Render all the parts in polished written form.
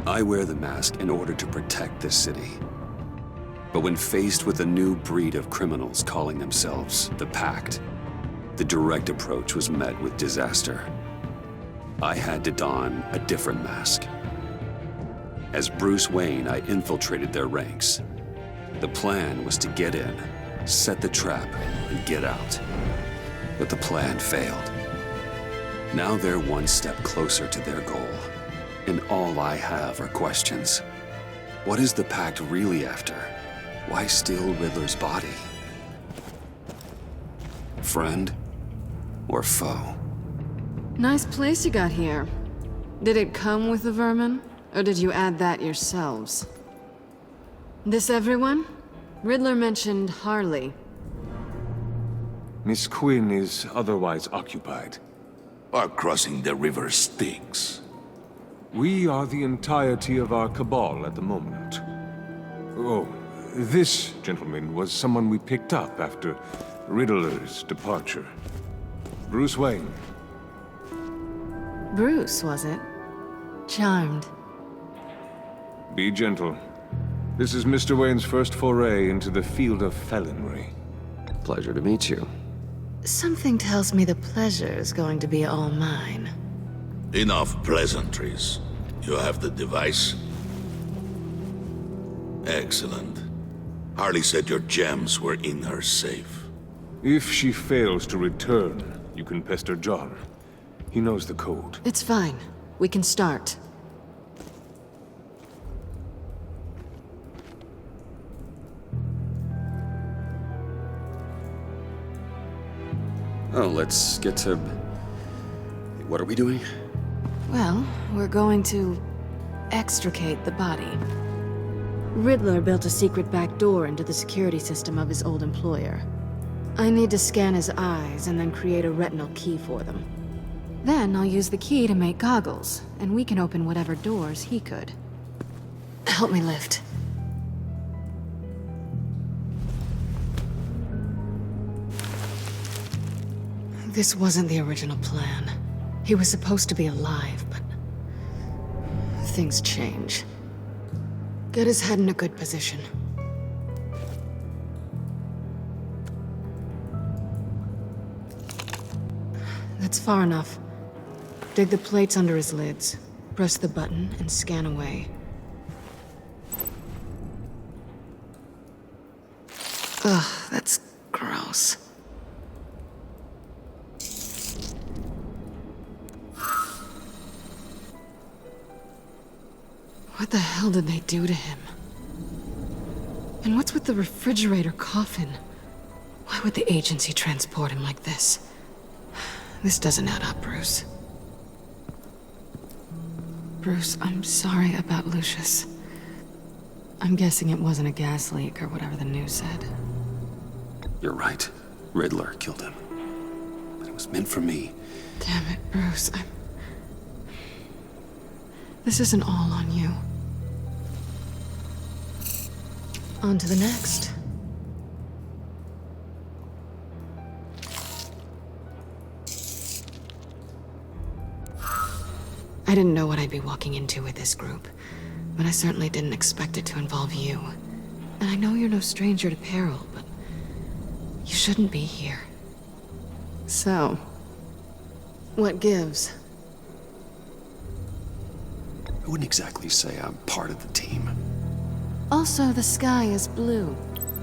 I wear the mask in order to protect this city. But when faced with a new breed of criminals calling themselves the Pact, the direct approach was met with disaster. I had to don a different mask. As Bruce Wayne, I infiltrated their ranks. The plan was to get in, set the trap, and get out. But the plan failed. Now they're one step closer to their goal, and all I have are questions. What is the Pact really after? Why steal Riddler's body? Friend or foe? Nice place you got here. Did it come with the vermin, or did you add that yourselves? This everyone? Riddler mentioned Harley. Miss Quinn is otherwise occupied. Are crossing the river Styx. We are the entirety of our cabal at the moment. Oh, this gentleman was someone we picked up after Riddler's departure. Bruce Wayne. Bruce, was it? Charmed. Be gentle. This is Mr. Wayne's first foray into the field of felonry. Pleasure to meet you. Something tells me the pleasure's going to be all mine. Enough pleasantries. You have the device? Excellent. Harley said your gems were in her safe. If she fails to return, you can pester John. He knows the code. It's fine. We can start. Oh, let's get to... What are we doing? Well, we're going to extricate the body. Riddler built a secret back door into the security system of his old employer. I need to scan his eyes and then create a retinal key for them. Then I'll use the key to make goggles, and we can open whatever doors he could. Help me lift. This wasn't the original plan. He was supposed to be alive, but things change. Get his head in a good position. That's far enough. Dig the plates under his lids. Press the button and scan away. Ugh, that's gross. What the hell did they do to him? And what's with the refrigerator coffin? Why would the agency transport him like this? This doesn't add up, Bruce. Bruce, I'm sorry about Lucius. I'm guessing it wasn't a gas leak or whatever the news said. You're right. Riddler killed him. But it was meant for me. Damn it, Bruce. This isn't all on you. On to the next. I didn't know what I'd be walking into with this group, but I certainly didn't expect it to involve you. And I know you're no stranger to peril, but you shouldn't be here. So, what gives? I wouldn't exactly say I'm part of the team. Also, the sky is blue.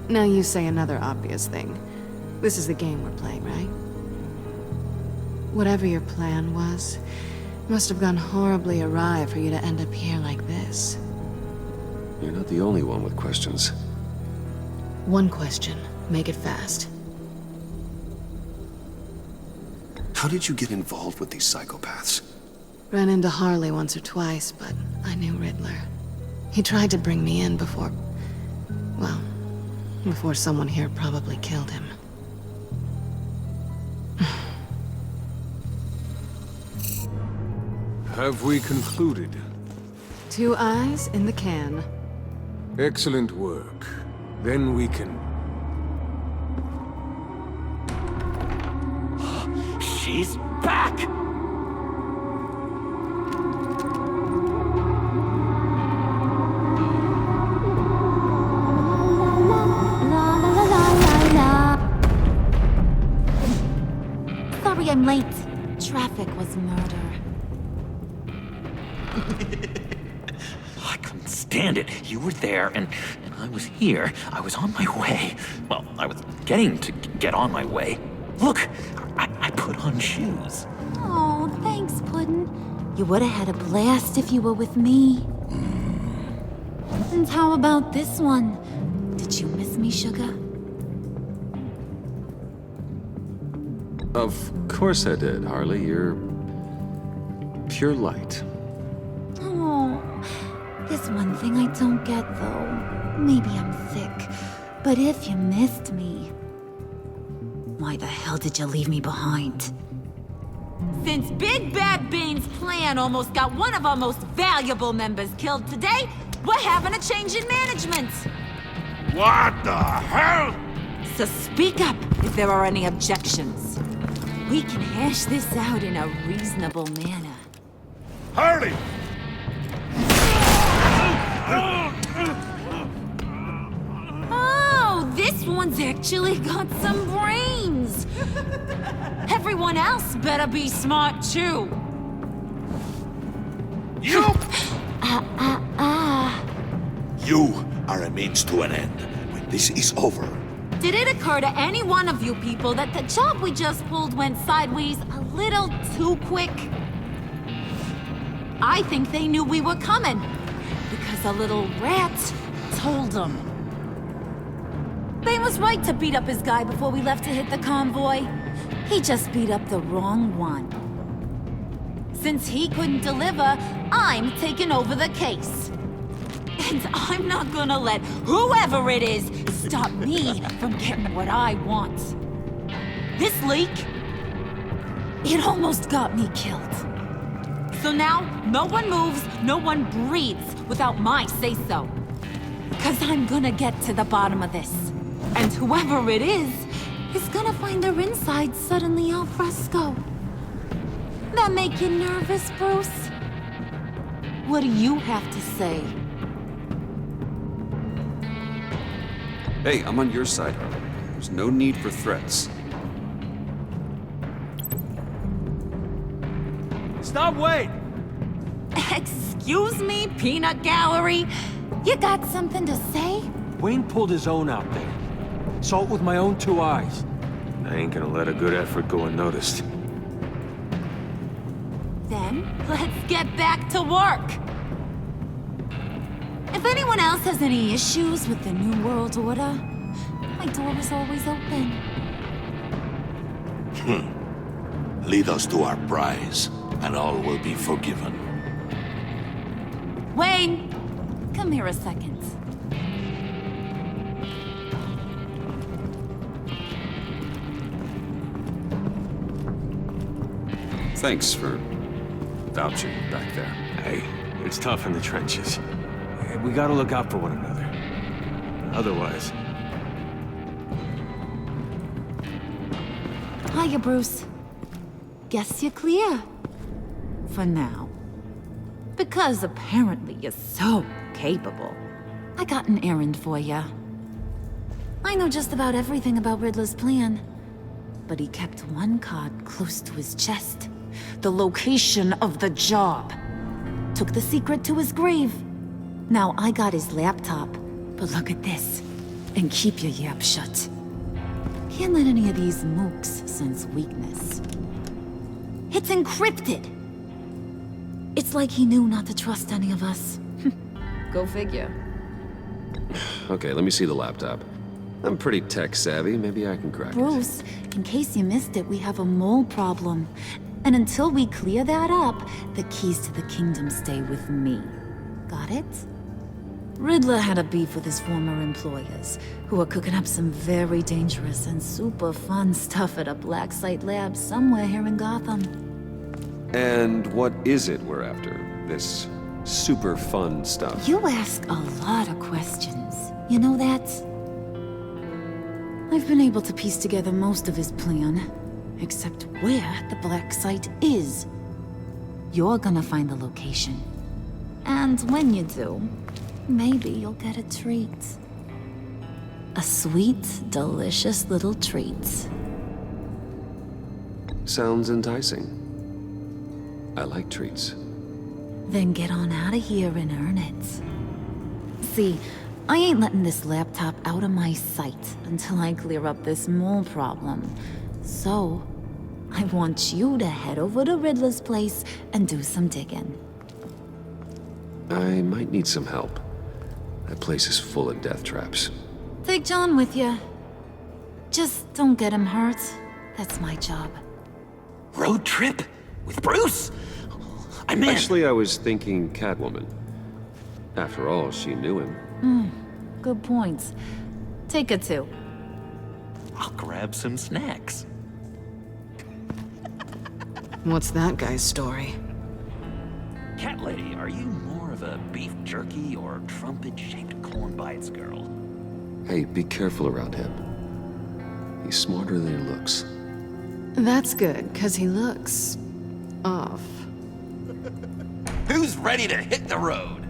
Now you say another obvious thing. This is the game we're playing, right? Whatever your plan was, must have gone horribly awry for you to end up here like this. You're not the only one with questions. One question. Make it fast. How did you get involved with these psychopaths? Ran into Harley once or twice, but I knew Riddler. He tried to bring me in before... well, before someone here probably killed him. Have we concluded? 2 eyes in the can. Excellent work. Then we can... She's back! was murder. I couldn't stand it. You were there, and I was here. I was on my way. Well, I was getting to get on my way. Look, I put on shoes. Oh, thanks, Puddin'. You would have had a blast if you were with me. And how about this one? Did you miss me, Sugar? Of course I did, Harley. You're pure light. Oh, there's one thing I don't get, though. Maybe I'm thick, but if you missed me, why the hell did you leave me behind? Since Big Bad Bane's plan almost got one of our most valuable members killed today, we're having a change in management. What the hell? So speak up if there are any objections. We can hash this out in a reasonable manner. Harley! Oh, this one's actually got some brains. Everyone else better be smart too. You! You are a means to an end. When this is over, Did it occur to any one of you people that the job we just pulled went sideways a little too quick? I think they knew we were coming, because a little rat told them. Bane was right to beat up his guy before we left to hit the convoy. He just beat up the wrong one. Since he couldn't deliver, I'm taking over the case. And I'm not gonna let whoever it is stop me from getting what I want. This leak, it almost got me killed. So now, no one moves, no one breathes without my say-so. Because I'm gonna get to the bottom of this. And whoever it is gonna find their insides suddenly al fresco. That make you nervous, Bruce? What do you have to say? Hey, I'm on your side, Harley. There's no need for threats. Stop, wait! Excuse me, peanut gallery? You got something to say? Wayne pulled his own out there. Saw it with my own two eyes. I ain't gonna let a good effort go unnoticed. Then, let's get back to work. If anyone else has any issues with the New World Order, my door is always open. lead us to our prize, and all will be forgiven. Wayne, come here a second. Thanks for vouching back there. Hey, it's tough in the trenches. We gotta look out for one another. Otherwise... Hiya, Bruce. Guess you're clear. For now. Because apparently you're so capable. I got an errand for you. I know just about everything about Riddler's plan. But he kept one card close to his chest. The location of the job. Took the secret to his grave. Now I got his laptop. But look at this. And keep your yap shut. Can't let any of these mooks sense weakness. It's encrypted. It's like he knew not to trust any of us. Go figure. Okay, let me see the laptop. I'm pretty tech savvy. Maybe I can crack it. Bruce, in case you missed it, we have a mole problem. And until we clear that up, the keys to the kingdom stay with me. Got it? Riddler had a beef with his former employers, who are cooking up some very dangerous and super fun stuff at a black site lab somewhere here in Gotham. And what is it we're after? This super fun stuff? You ask a lot of questions. You know that? I've been able to piece together most of his plan, except where the black site is. You're gonna find the location. And when you do, maybe you'll get a treat. A sweet, delicious little treat. Sounds enticing. I like treats. Then get on out of here and earn it. See, I ain't letting this laptop out of my sight until I clear up this mole problem. So, I want you to head over to Riddler's place and do some digging. I might need some help. That place is full of death traps. Take John with you. Just don't get him hurt. That's my job. Road trip? With Bruce? I'm in. Actually, I was thinking Catwoman. After all, she knew him. Good points. Take her too. I'll grab some snacks. What's that guy's story? Cat lady, are you more of a beef jerky or trumpet-shaped corn bites girl? Hey, be careful around him. He's smarter than he looks. That's good, because he looks... off. Who's ready to hit the road?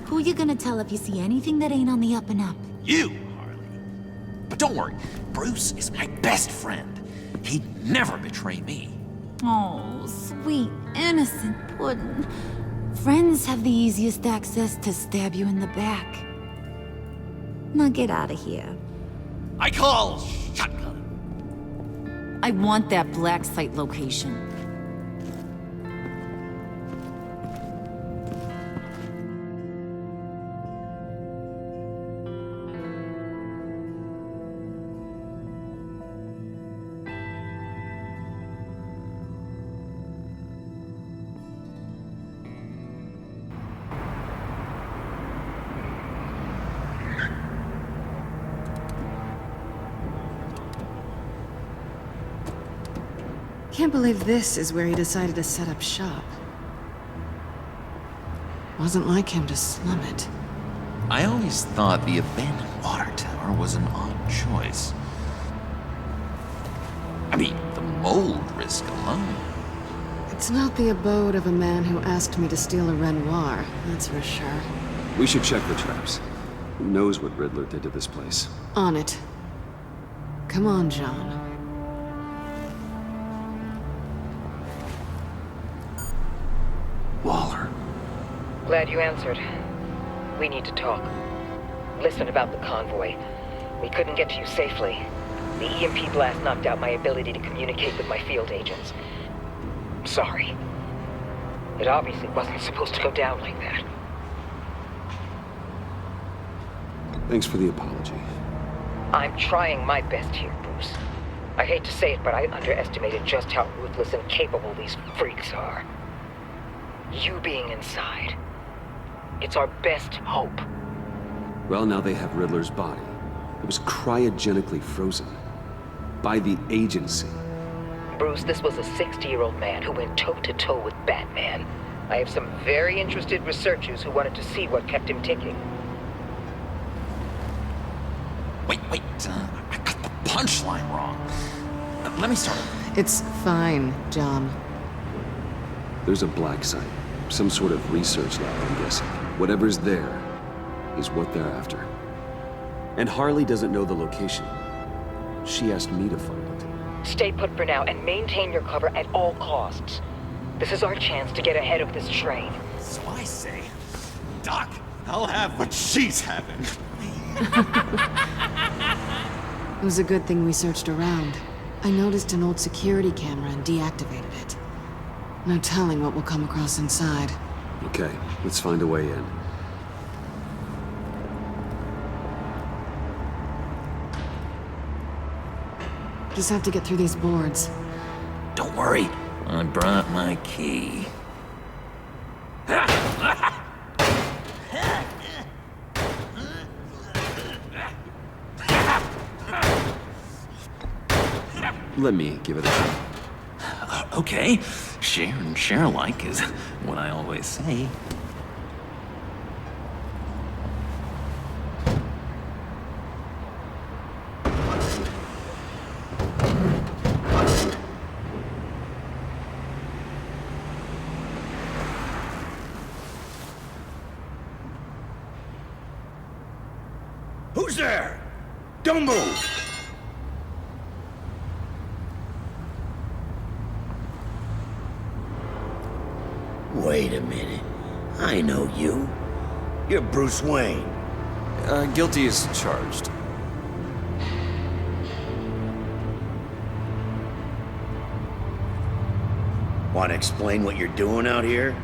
Who you gonna tell if you see anything that ain't on the up and up? You, Harley. But don't worry, Bruce is my best friend. He'd never betray me. Oh, sweet, innocent puddin'. Friends have the easiest access to stab you in the back. Now get out of here. I call shotgun. I want that black site location. Can't believe this is where he decided to set up shop. Wasn't like him to slum it. I always thought the abandoned water tower was an odd choice. I mean, the mold risk alone. It's not the abode of a man who asked me to steal a Renoir, that's for sure. We should check the traps. Who knows what Riddler did to this place? On it. Come on, John. Waller. Glad you answered. We need to talk. Listen about the convoy. We couldn't get to you safely. The EMP blast knocked out my ability to communicate with my field agents. Sorry. It obviously wasn't supposed to go down like that. Thanks for the apology. I'm trying my best here, Bruce. I hate to say it, but I underestimated just how ruthless and capable these freaks are. You being inside, it's our best hope. Well, now they have Riddler's body. It was cryogenically frozen. By the agency. Bruce, this was a 60-year-old man who went toe-to-toe with Batman. I have some very interested researchers who wanted to see what kept him ticking. Wait, I got the punchline wrong. Let me start. It's fine, John. There's a black site. Some sort of research lab, I'm guessing. Whatever's there is what they're after. And Harley doesn't know the location. She asked me to find it. Stay put for now and maintain your cover at all costs. This is our chance to get ahead of this train. So I say, Doc, I'll have what she's having. It was a good thing we searched around. I noticed an old security camera and deactivated it. No telling what we'll come across inside. Okay, let's find a way in. Just have to get through these boards. Don't worry, I brought my key. Let me give it a try. Okay, share and share alike is what I always say. Who's there? Don't move! Wait a minute. I know you. You're Bruce Wayne. Guilty as charged. Want to explain what you're doing out here?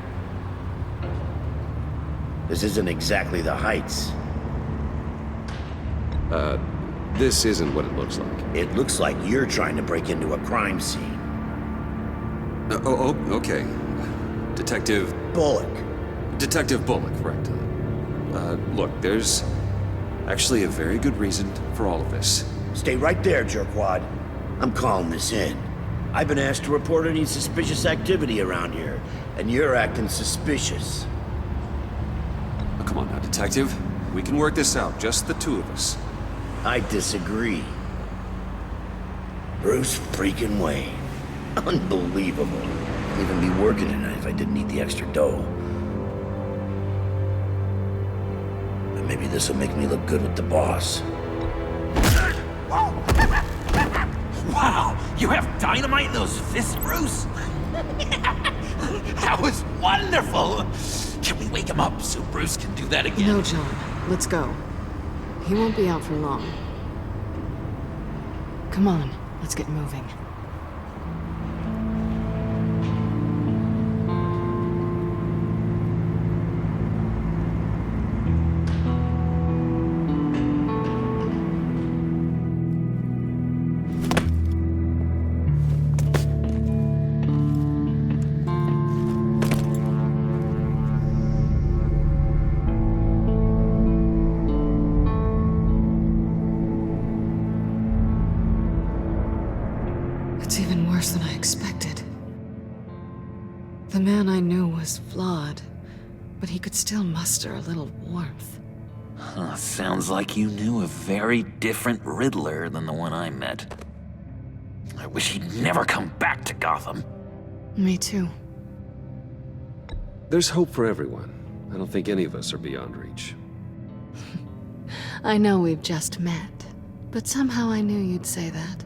This isn't exactly the Heights. This isn't what it looks like. It looks like you're trying to break into a crime scene. Okay. Detective Bullock. Bullock, correct. Look, there's actually a very good reason for all of this. Stay right there, jerkwad. I'm calling this in. I've been asked to report any suspicious activity around here, and you're acting suspicious. Oh, come on now, Detective. We can work this out, just the two of us. I disagree. Bruce freaking Wayne. Unbelievable. I'd even be working tonight if I didn't need the extra dough. And maybe this will make me look good with the boss. Wow, you have dynamite in those fists, Bruce? That was wonderful! Can we wake him up so Bruce can do that again? No, John. Let's go. He won't be out for long. Come on, let's get moving. It's even worse than I expected. The man I knew was flawed, but he could still muster a little warmth. Huh, sounds like you knew a very different Riddler than the one I met. I wish he'd never come back to Gotham. Me too. There's hope for everyone. I don't think any of us are beyond reach. I know we've just met, but somehow I knew you'd say that.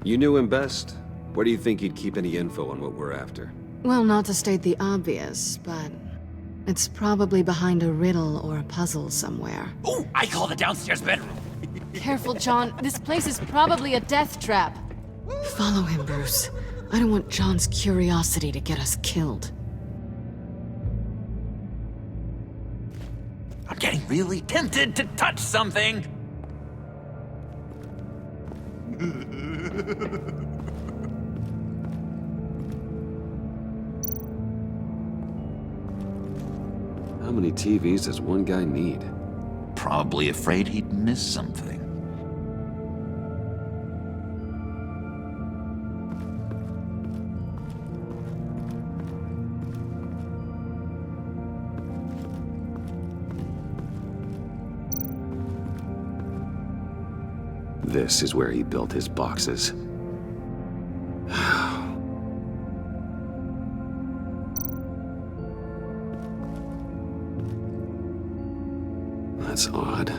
You knew him best. Where do you think he'd keep any info on what we're after? Well, not to state the obvious, but it's probably behind a riddle or a puzzle somewhere. Oh, I call the downstairs bedroom. Careful, John. This place is probably a death trap. Follow him, Bruce. I don't want John's curiosity to get us killed. I'm getting really tempted to touch something. How many TVs does one guy need? Probably afraid he'd miss something. This is where he built his boxes. That's odd.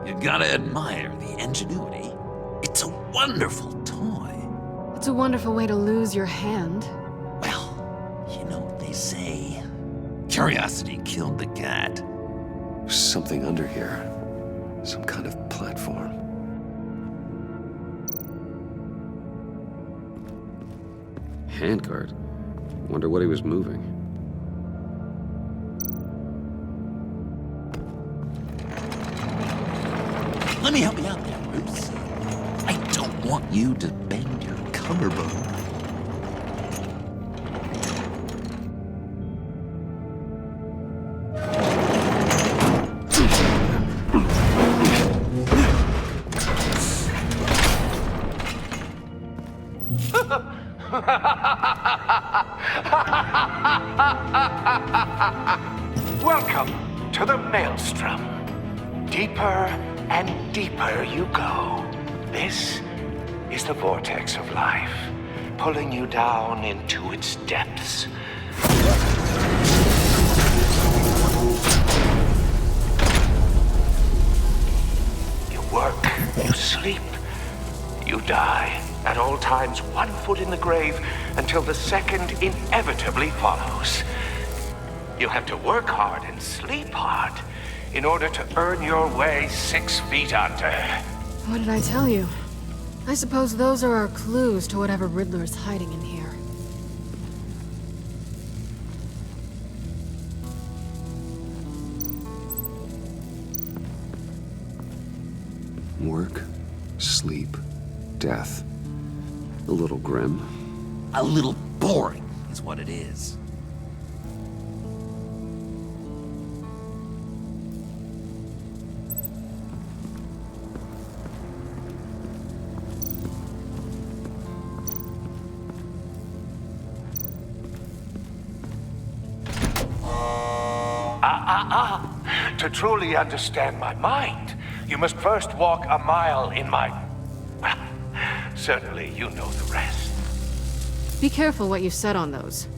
You gotta admire the ingenuity. It's a wonderful toy. It's a wonderful way to lose your hand. Well, you know what they say. Curiosity killed the cat. There's something under here. Some kind of platform. Handguard. Wonder what he was moving. Let me help you out there, Bruce. I don't want you to bend your collarbone. Welcome to the Maelstrom. Deeper and deeper you go. This is the vortex of life, pulling you down into its depths. You work, you sleep, you die. At all times, 1 foot in the grave until the second inevitably follows. You have to work hard and sleep hard in order to earn your way 6 feet under. What did I tell you? I suppose those are our clues to whatever Riddler's hiding in here. Work, sleep, death. A little grim. A little boring is what it is. To truly understand my mind, you must first walk a mile in my... Well, certainly you know the rest. Be careful what you set on those.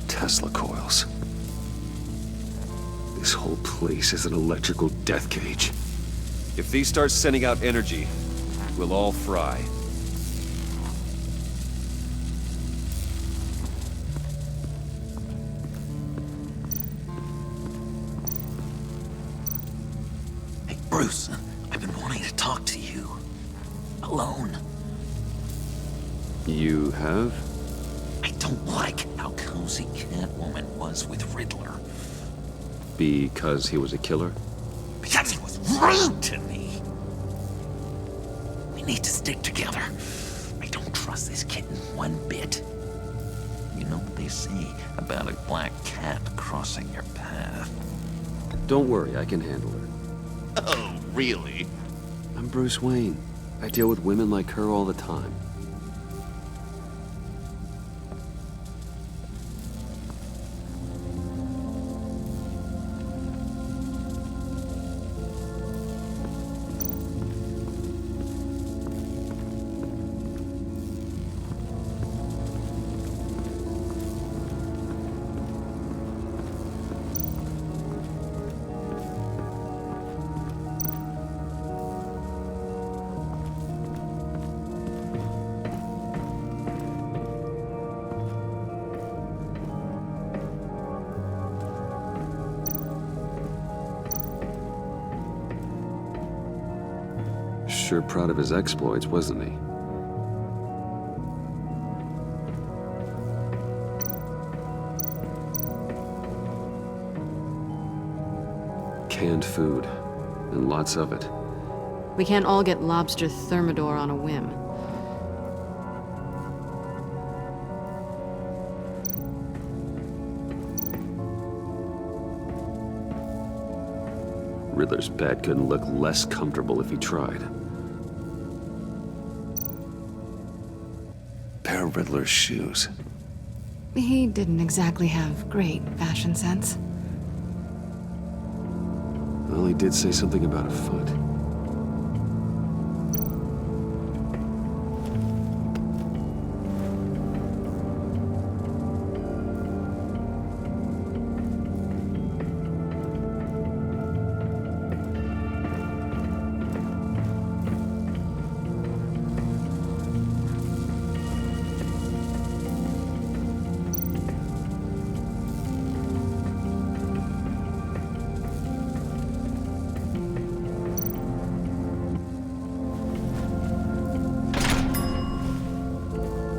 Tesla coils. This whole place is an electrical death cage. If these start sending out energy, we'll all fry. Hey, Bruce, I've been wanting to talk to you. Alone. You have? I don't like how cozy Catwoman was with Riddler. Because he was a killer? Because he was rude to me. We need to stick together. I don't trust this kitten one bit. You know what they say about a black cat crossing your path? Don't worry, I can handle her. Oh, really? I'm Bruce Wayne. I deal with women like her all the time. Sure proud of his exploits, wasn't he? Canned food, and lots of it. We can't all get lobster thermidor on a whim. Riddler's bed couldn't look less comfortable if he tried. Pair of Riddler's shoes. He didn't exactly have great fashion sense. Well, he did say something about a foot.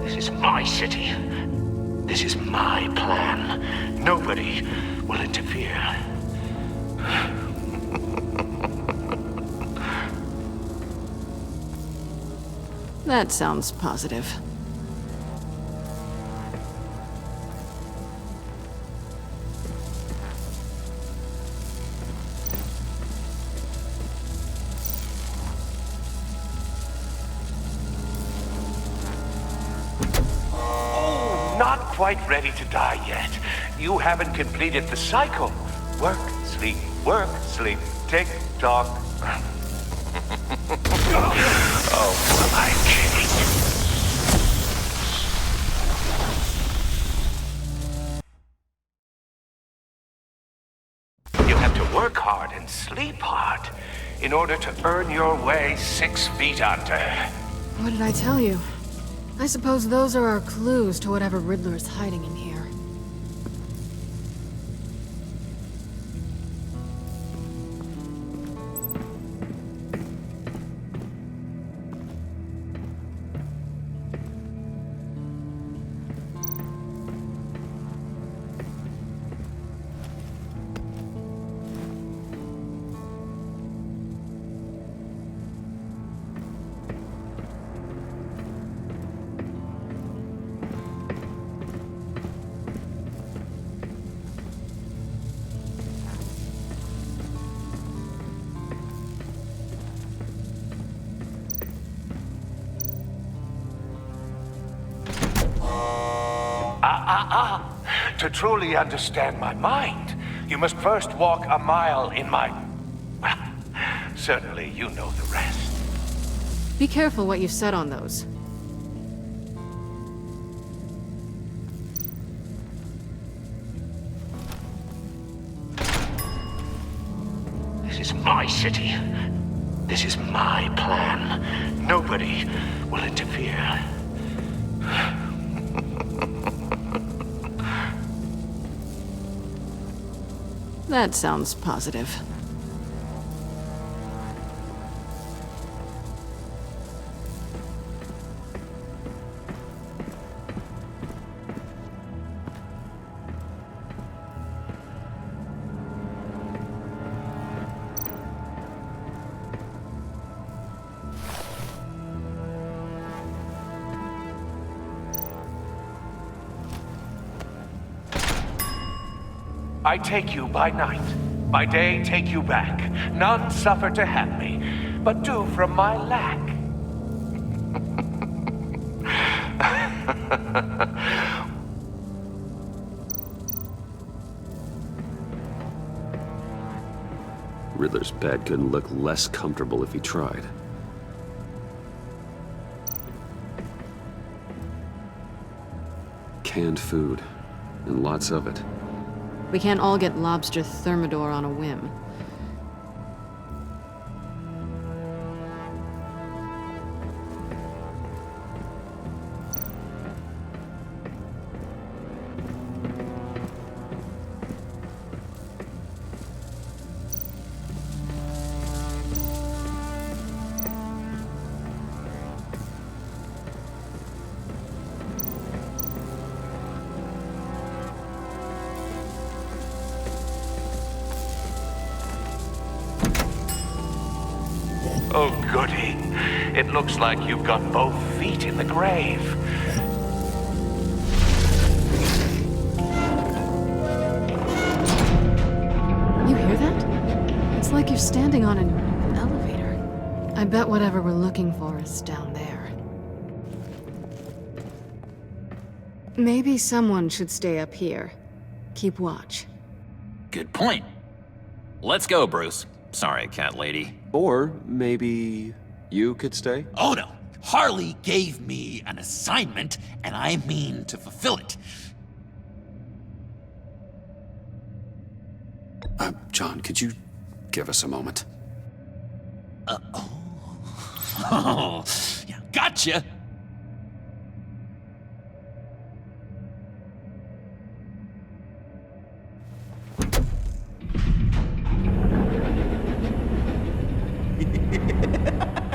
This is my city. This is my plan. Nobody will interfere. That sounds positive. quite ready to die yet. You haven't completed the cycle. Work, sleep, tick tock. Oh, my king. You have to work hard and sleep hard in order to earn your way 6 feet under. What did I tell you? I suppose those are our clues to whatever Riddler is hiding in here. To truly understand my mind, you must first walk a mile in my... Well, certainly you know the rest. Be careful what you said on those. This is my city. This is my plan. Nobody will interfere. That sounds positive. I take you by night. By day, take you back. None suffer to have me, but do from my lack. Riddler's bed couldn't look less comfortable if he tried. Canned food, and lots of it. We can't all get lobster thermidor on a whim. Oh, goody. It looks like you've got both feet in the grave. You hear that? It's like you're standing on an elevator. I bet whatever we're looking for is down there. Maybe someone should stay up here. Keep watch. Good point. Let's go, Bruce. Sorry, cat lady. Or maybe you could stay? Oh no. Harley gave me an assignment, and I mean to fulfill it. John, could you give us a moment? Oh, yeah, gotcha.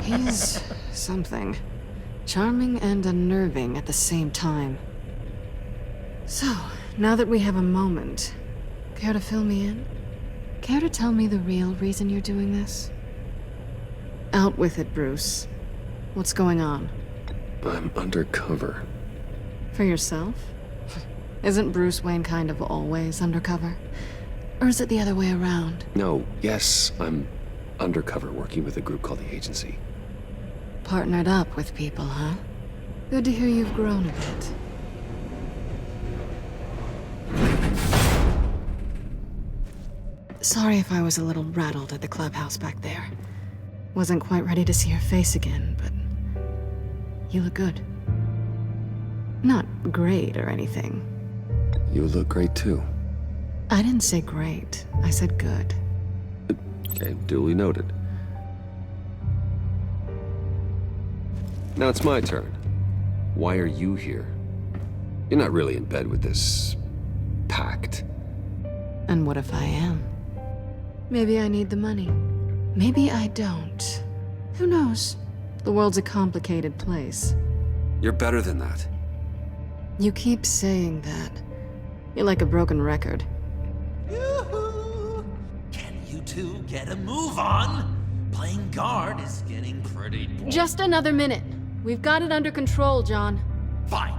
He's something. Charming and unnerving at the same time. So, now that we have a moment, care to fill me in? Care to tell me the real reason you're doing this? Out with it, Bruce. What's going on? I'm undercover. For yourself? Isn't Bruce Wayne kind of always undercover? Or is it the other way around? No, yes, I'm undercover working with a group called the Agency. Partnered up with people, huh? Good to hear you've grown a bit. Sorry if I was a little rattled at the clubhouse back there. Wasn't quite ready to see your face again, but you look good. Not great or anything. You look great too. I didn't say great. I said good. Okay, duly noted. Now it's my turn. Why are you here? You're not really in bed with this pact. And what if I am? Maybe I need the money. Maybe I don't. Who knows? The world's a complicated place. You're better than that. You keep saying that. You're like a broken record. Yoo-hoo! Can you two get a move on? Playing guard is getting pretty boring. Just another minute. We've got it under control, John. Fine.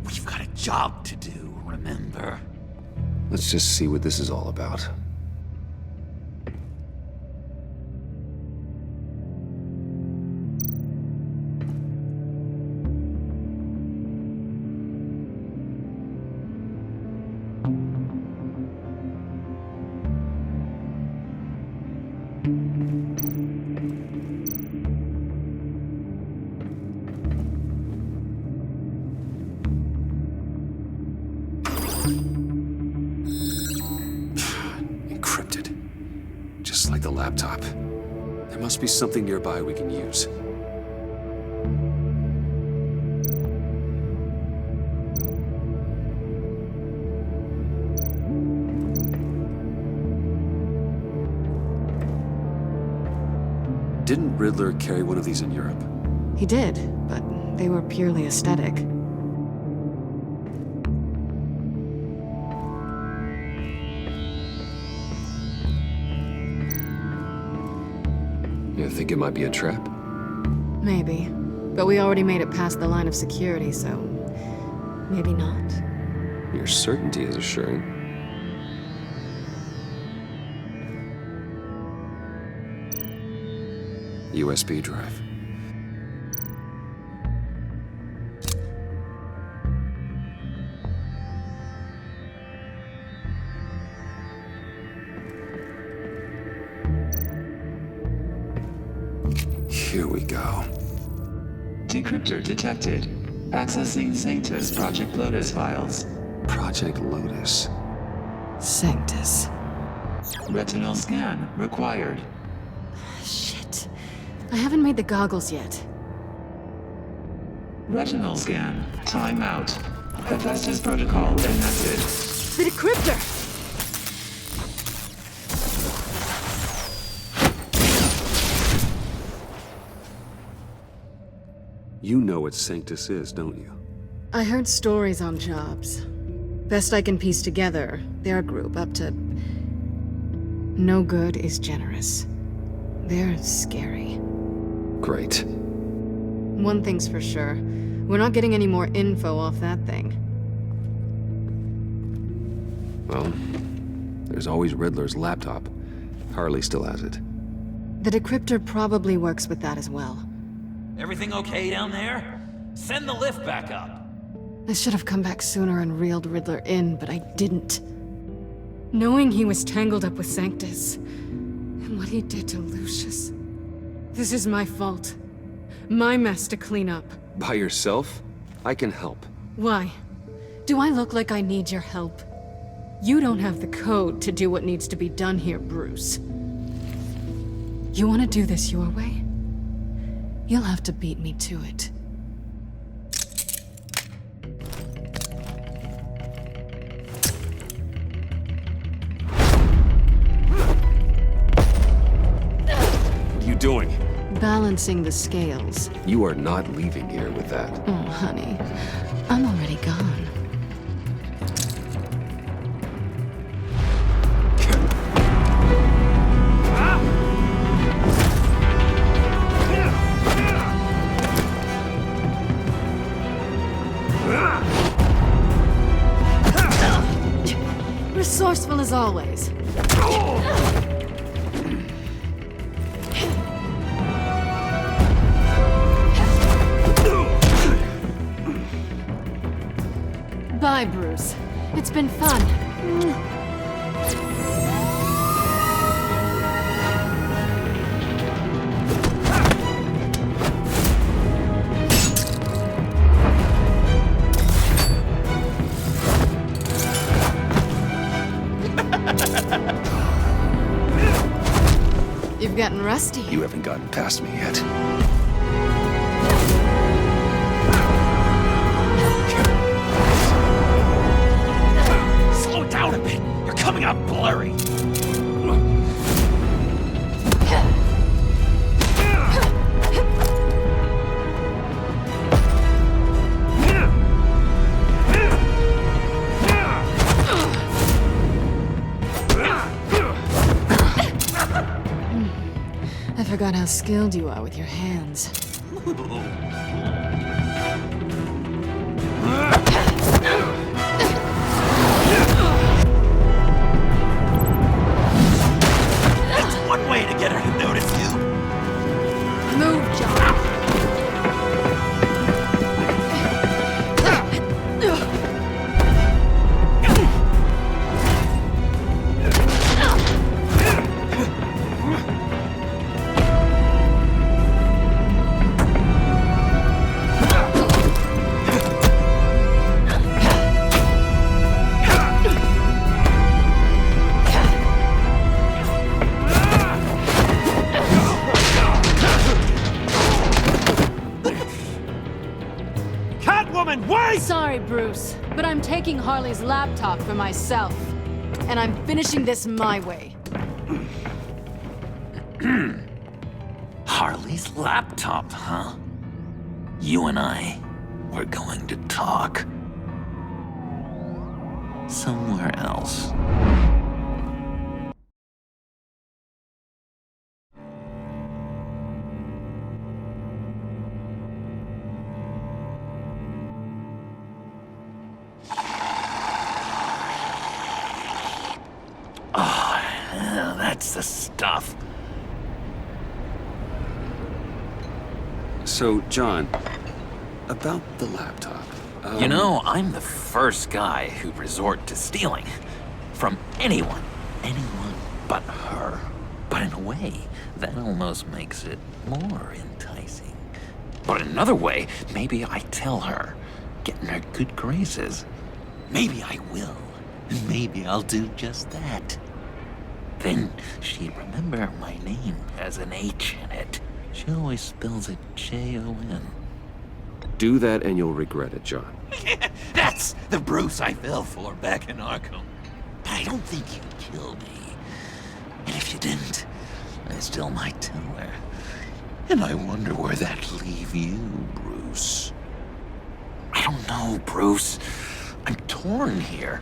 But we've got a job to do, remember? Let's just see what this is all about. Encrypted. Just like the laptop. There must be something nearby we can use. Didn't Riddler carry one of these in Europe? He did, but they were purely aesthetic. You think it might be a trap? Maybe. But we already made it past the line of security, so maybe not. Your certainty is assuring. USB drive. Here we go. Decryptor detected. Accessing Sanctus Project Lotus files. Project Lotus. Sanctus. Retinal scan required. Shit. I haven't made the goggles yet. Retinal scan. Timeout. Hephaestus protocol enacted. The decryptor! You know what Sanctus is, don't you? I heard stories on jobs. Best I can piece together, they're a group up to... No good is generous. They're scary. Great. One thing's for sure. We're not getting any more info off that thing. Well, there's always Riddler's laptop. Harley still has it. The decryptor probably works with that as well. Everything okay down there? Send the lift back up. I should have come back sooner and reeled Riddler in, but I didn't. Knowing he was tangled up with Sanctus, and what he did to Lucius. This is my fault. My mess to clean up. By yourself? I can help. Why? Do I look like I need your help? You don't have the code to do what needs to be done here, Bruce. You want to do this your way? You'll have to beat me to it. What are you doing? Balancing the scales. You are not leaving here with that. Oh, honey. I'm already gone. Resourceful as always. Bye, Bruce. It's been fun. getting rusty. You haven't gotten past me yet. Slow down a bit. You're coming out blurry. I forgot how skilled you are with your hands. That's one way to get her to notice you. Move, John. Sorry, Bruce, but I'm taking Harley's laptop for myself. And I'm finishing this my way. Harley's laptop, huh? You and I, we're going to talk. Somewhere else. That's the stuff. So, John, about the laptop. You know, I'm the first guy who'd resort to stealing. From anyone. Anyone but her. But in a way, that almost makes it more enticing. But in another way, maybe I tell her, get in her good graces. Maybe I will. Maybe I'll do just that. Then she'd remember my name has an H in it. She always spells it Jon. Do that and you'll regret it, John. That's the Bruce I fell for back in Arkham. But I don't think you'd kill me. And if you didn't, I still might tell her. And I wonder where that'd leave you, Bruce. I don't know, Bruce. I'm torn here.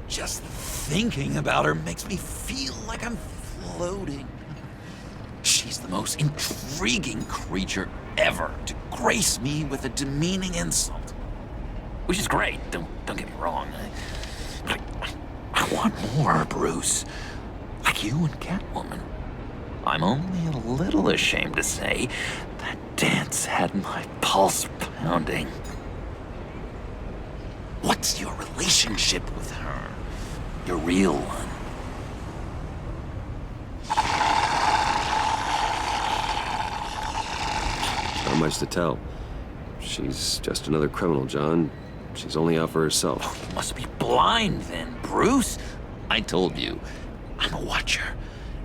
Just thinking about her makes me feel like I'm floating. She's the most intriguing creature ever to grace me with a demeaning insult. Which is great, don't get me wrong. I want more, Bruce. Like you and Catwoman. I'm only a little ashamed to say that dance had my pulse pounding. What's your relationship with her? Your real one. Not much to tell. She's just another criminal, John. She's only out for herself. Oh, you must be blind then, Bruce. I told you, I'm a watcher.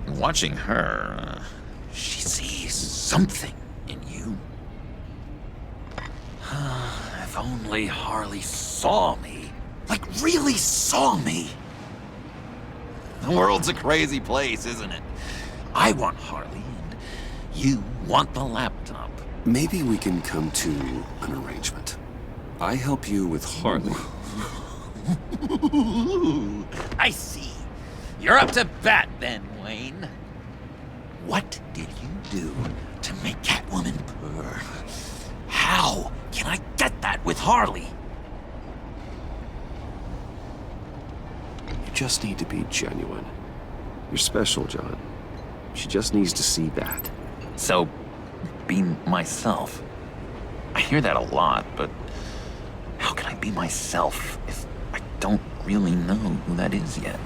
And watching her, she sees something in you. If only Harley saw me. Like, really saw me. The world's a crazy place, isn't it? I want Harley, and you want the laptop. Maybe we can come to an arrangement. I help you with Harley. I see. You're up to bat then, Wayne. What did you do to make Catwoman purr? How can I get that with Harley? You just need to be genuine. You're special, John. She just needs to see that. So, be myself. I hear that a lot, but how can I be myself if I don't really know who that is yet?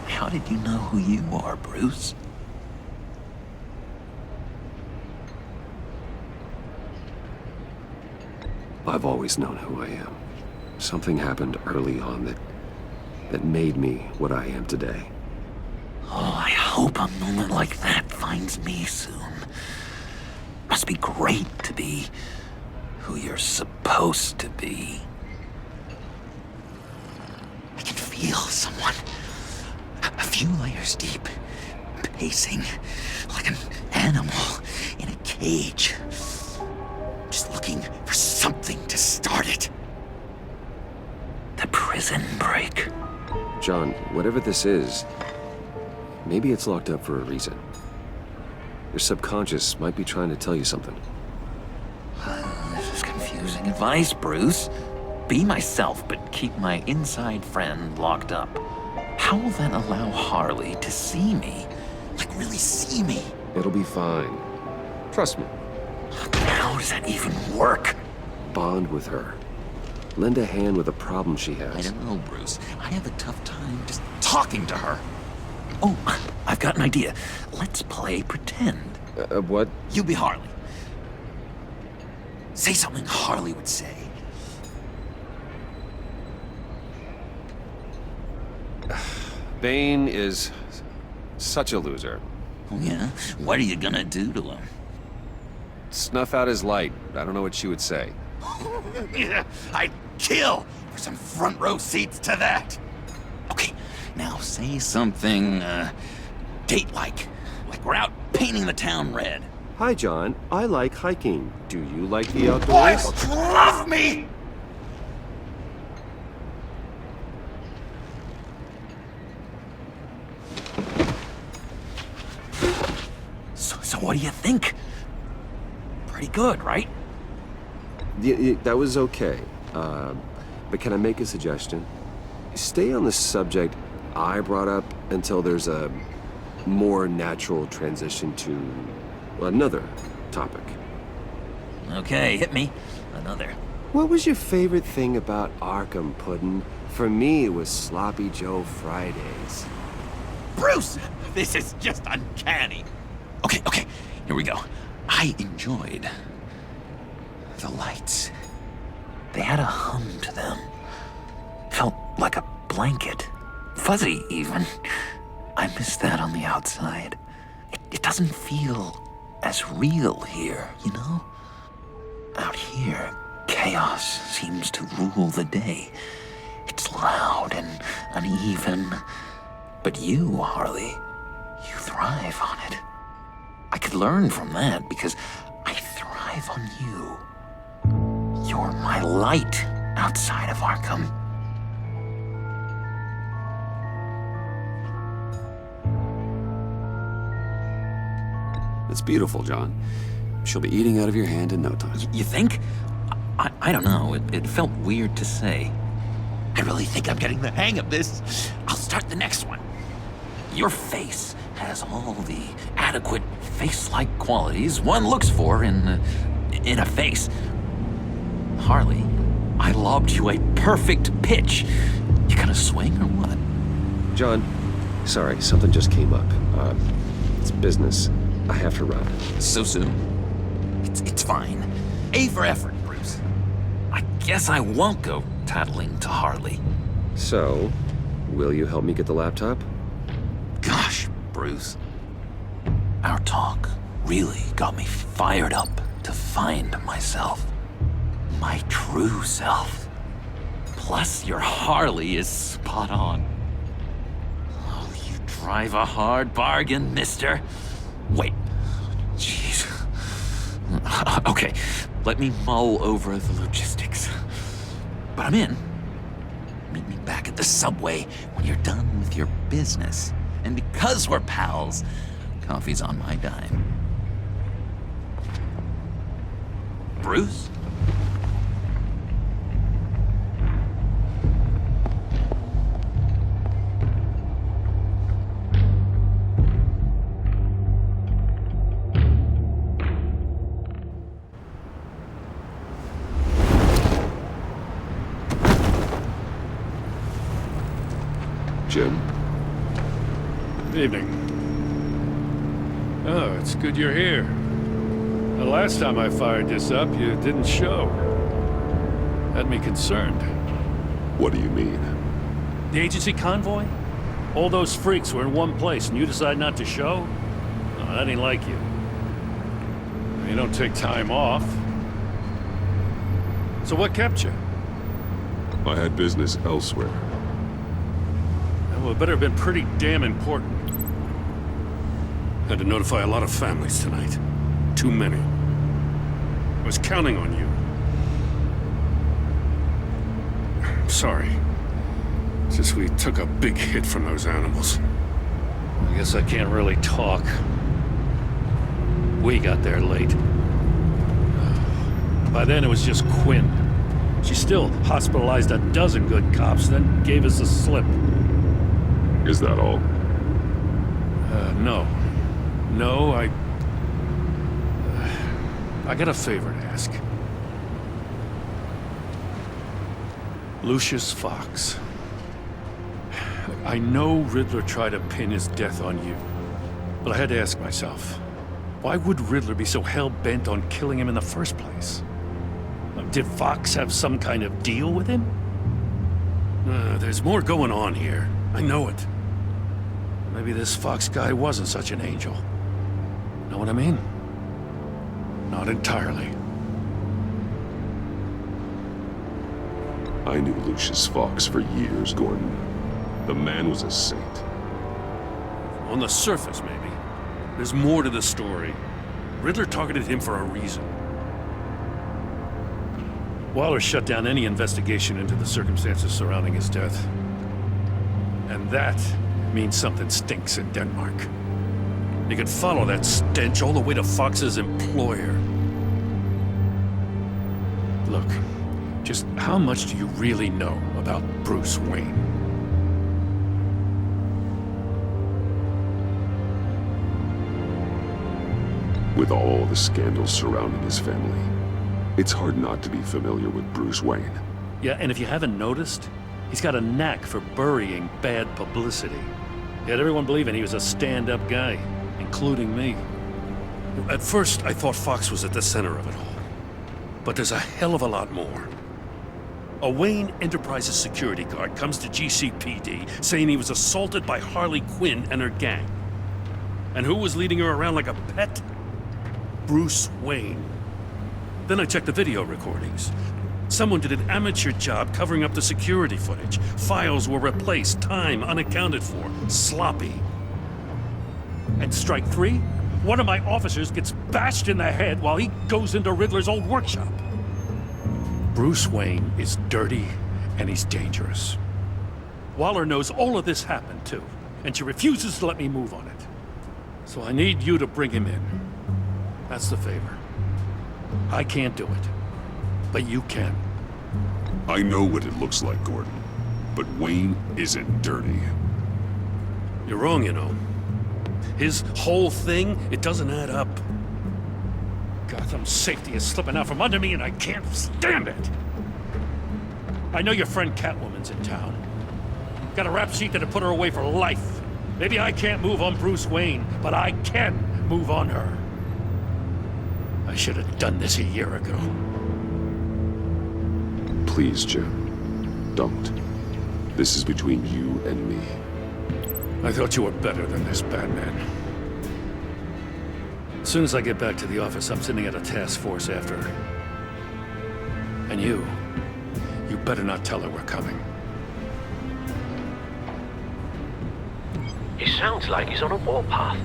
How did you know who you are, Bruce? I've always known who I am. Something happened early on that made me what I am today. Oh, I hope hope a moment like that finds me soon. Must be great to be who you're supposed to be. I can feel someone a few layers deep, pacing like an animal in a cage, just looking for something to start it. The prison break. John, whatever this is, maybe it's locked up for a reason. Your subconscious might be trying to tell you something. This is confusing advice, Bruce. Be myself, but keep my inside friend locked up. How will that allow Harley to see me? Like, really see me? It'll be fine. Trust me. How does that even work? Bond with her. Lend a hand with a problem she has. I don't know, Bruce. I have a tough time just talking to her. Oh, I've got an idea. Let's play pretend. What? You be Harley. Say something Harley would say. Bane is such a loser. Oh, yeah? What are you gonna do to him? Snuff out his light. I don't know what she would say. Yeah, I'd kill for some front row seats to that. Okay, now say something, date-like. Like we're out painting the town red. Hi, John. I like hiking. Do you like the outdoors? Boys, love me! So what do you think? Pretty good, right? Yeah, that was okay. But can I make a suggestion? Stay on the subject I brought up until there's a more natural transition to another topic. Okay, hit me. Another. What was your favorite thing about Arkham, Puddin'? For me, it was Sloppy Joe Fridays. Bruce, this is just uncanny. Okay, here we go. I enjoyed the lights. They had a hum to them. Felt like a blanket. Fuzzy, even. I miss that on the outside. It doesn't feel as real here, you know? Out here, chaos seems to rule the day. It's loud and uneven. But you, Harley, you thrive on it. I could learn from that because I thrive on you. You're my light outside of Arkham. It's beautiful, John. She'll be eating out of your hand in no time. You think? I don't know. It felt weird to say. I really think I'm getting the hang of this. I'll start the next one. Your face has all the adequate face-like qualities one looks for in a face. Harley, I lobbed you a perfect pitch. You gonna swing or what? John, sorry, something just came up. It's business. I have to run. So soon? It's fine. A for effort, Bruce. I guess I won't go tattling to Harley. So, will you help me get the laptop? Gosh, Bruce. Our talk really got me fired up to find myself. My true self. Plus, your Harley is spot on. Oh, you drive a hard bargain, mister. Wait. Jeez. Okay, let me mull over the logistics. But I'm in. Meet me back at the subway when you're done with your business. And because we're pals, coffee's on my dime. Bruce? Jim? Good evening. Oh, it's good you're here. The last time I fired this up, you didn't show. Had me concerned. What do you mean? The agency convoy? All those freaks were in one place and you decide not to show? No, that ain't like you. You don't take time off. So what kept you? I had business elsewhere. Well, it better have been pretty damn important. Had to notify a lot of families tonight. Too many. I was counting on you. Sorry. Just we took a big hit from those animals. I guess I can't really talk. We got there late. By then it was just Quinn. She still hospitalized a dozen good cops, then gave us the slip. Is that all? No. No, I got a favor to ask. Lucius Fox. I know Riddler tried to pin his death on you, but I had to ask myself, why would Riddler be so hell-bent on killing him in the first place? Did Fox have some kind of deal with him? There's more going on here. I know it. Maybe this Fox guy wasn't such an angel. Know what I mean? Not entirely. I knew Lucius Fox for years, Gordon. The man was a saint. On the surface, maybe. There's more to the story. Riddler targeted him for a reason. Waller shut down any investigation into the circumstances surrounding his death. And that means something stinks in Denmark. You could follow that stench all the way to Fox's employer. Look, just how much do you really know about Bruce Wayne? With all the scandals surrounding his family, it's hard not to be familiar with Bruce Wayne. Yeah, and if you haven't noticed, he's got a knack for burying bad publicity. He had everyone believing he was a stand-up guy, including me. At first, I thought Fox was at the center of it all. But there's a hell of a lot more. A Wayne Enterprises security guard comes to GCPD saying he was assaulted by Harley Quinn and her gang. And who was leading her around like a pet? Bruce Wayne. Then I checked the video recordings. Someone did an amateur job covering up the security footage. Files were replaced, time unaccounted for, sloppy. And strike three? One of my officers gets bashed in the head while he goes into Riddler's old workshop. Bruce Wayne is dirty and he's dangerous. Waller knows all of this happened too, and she refuses to let me move on it. So I need you to bring him in. That's the favor. I can't do it, but you can. I know what it looks like, Gordon, but Wayne isn't dirty. You're wrong, you know. His whole thing, it doesn't add up. Gotham's safety is slipping out from under me and I can't stand it. I know your friend Catwoman's in town. Got a rap sheet that'll put her away for life. Maybe I can't move on Bruce Wayne, but I can move on her. I should have done this a year ago. Please, Jim. Don't. This is between you and me. I thought you were better than this, Batman. As soon as I get back to the office, I'm sending out a task force after her. And you better not tell her we're coming. He sounds like he's on a warpath.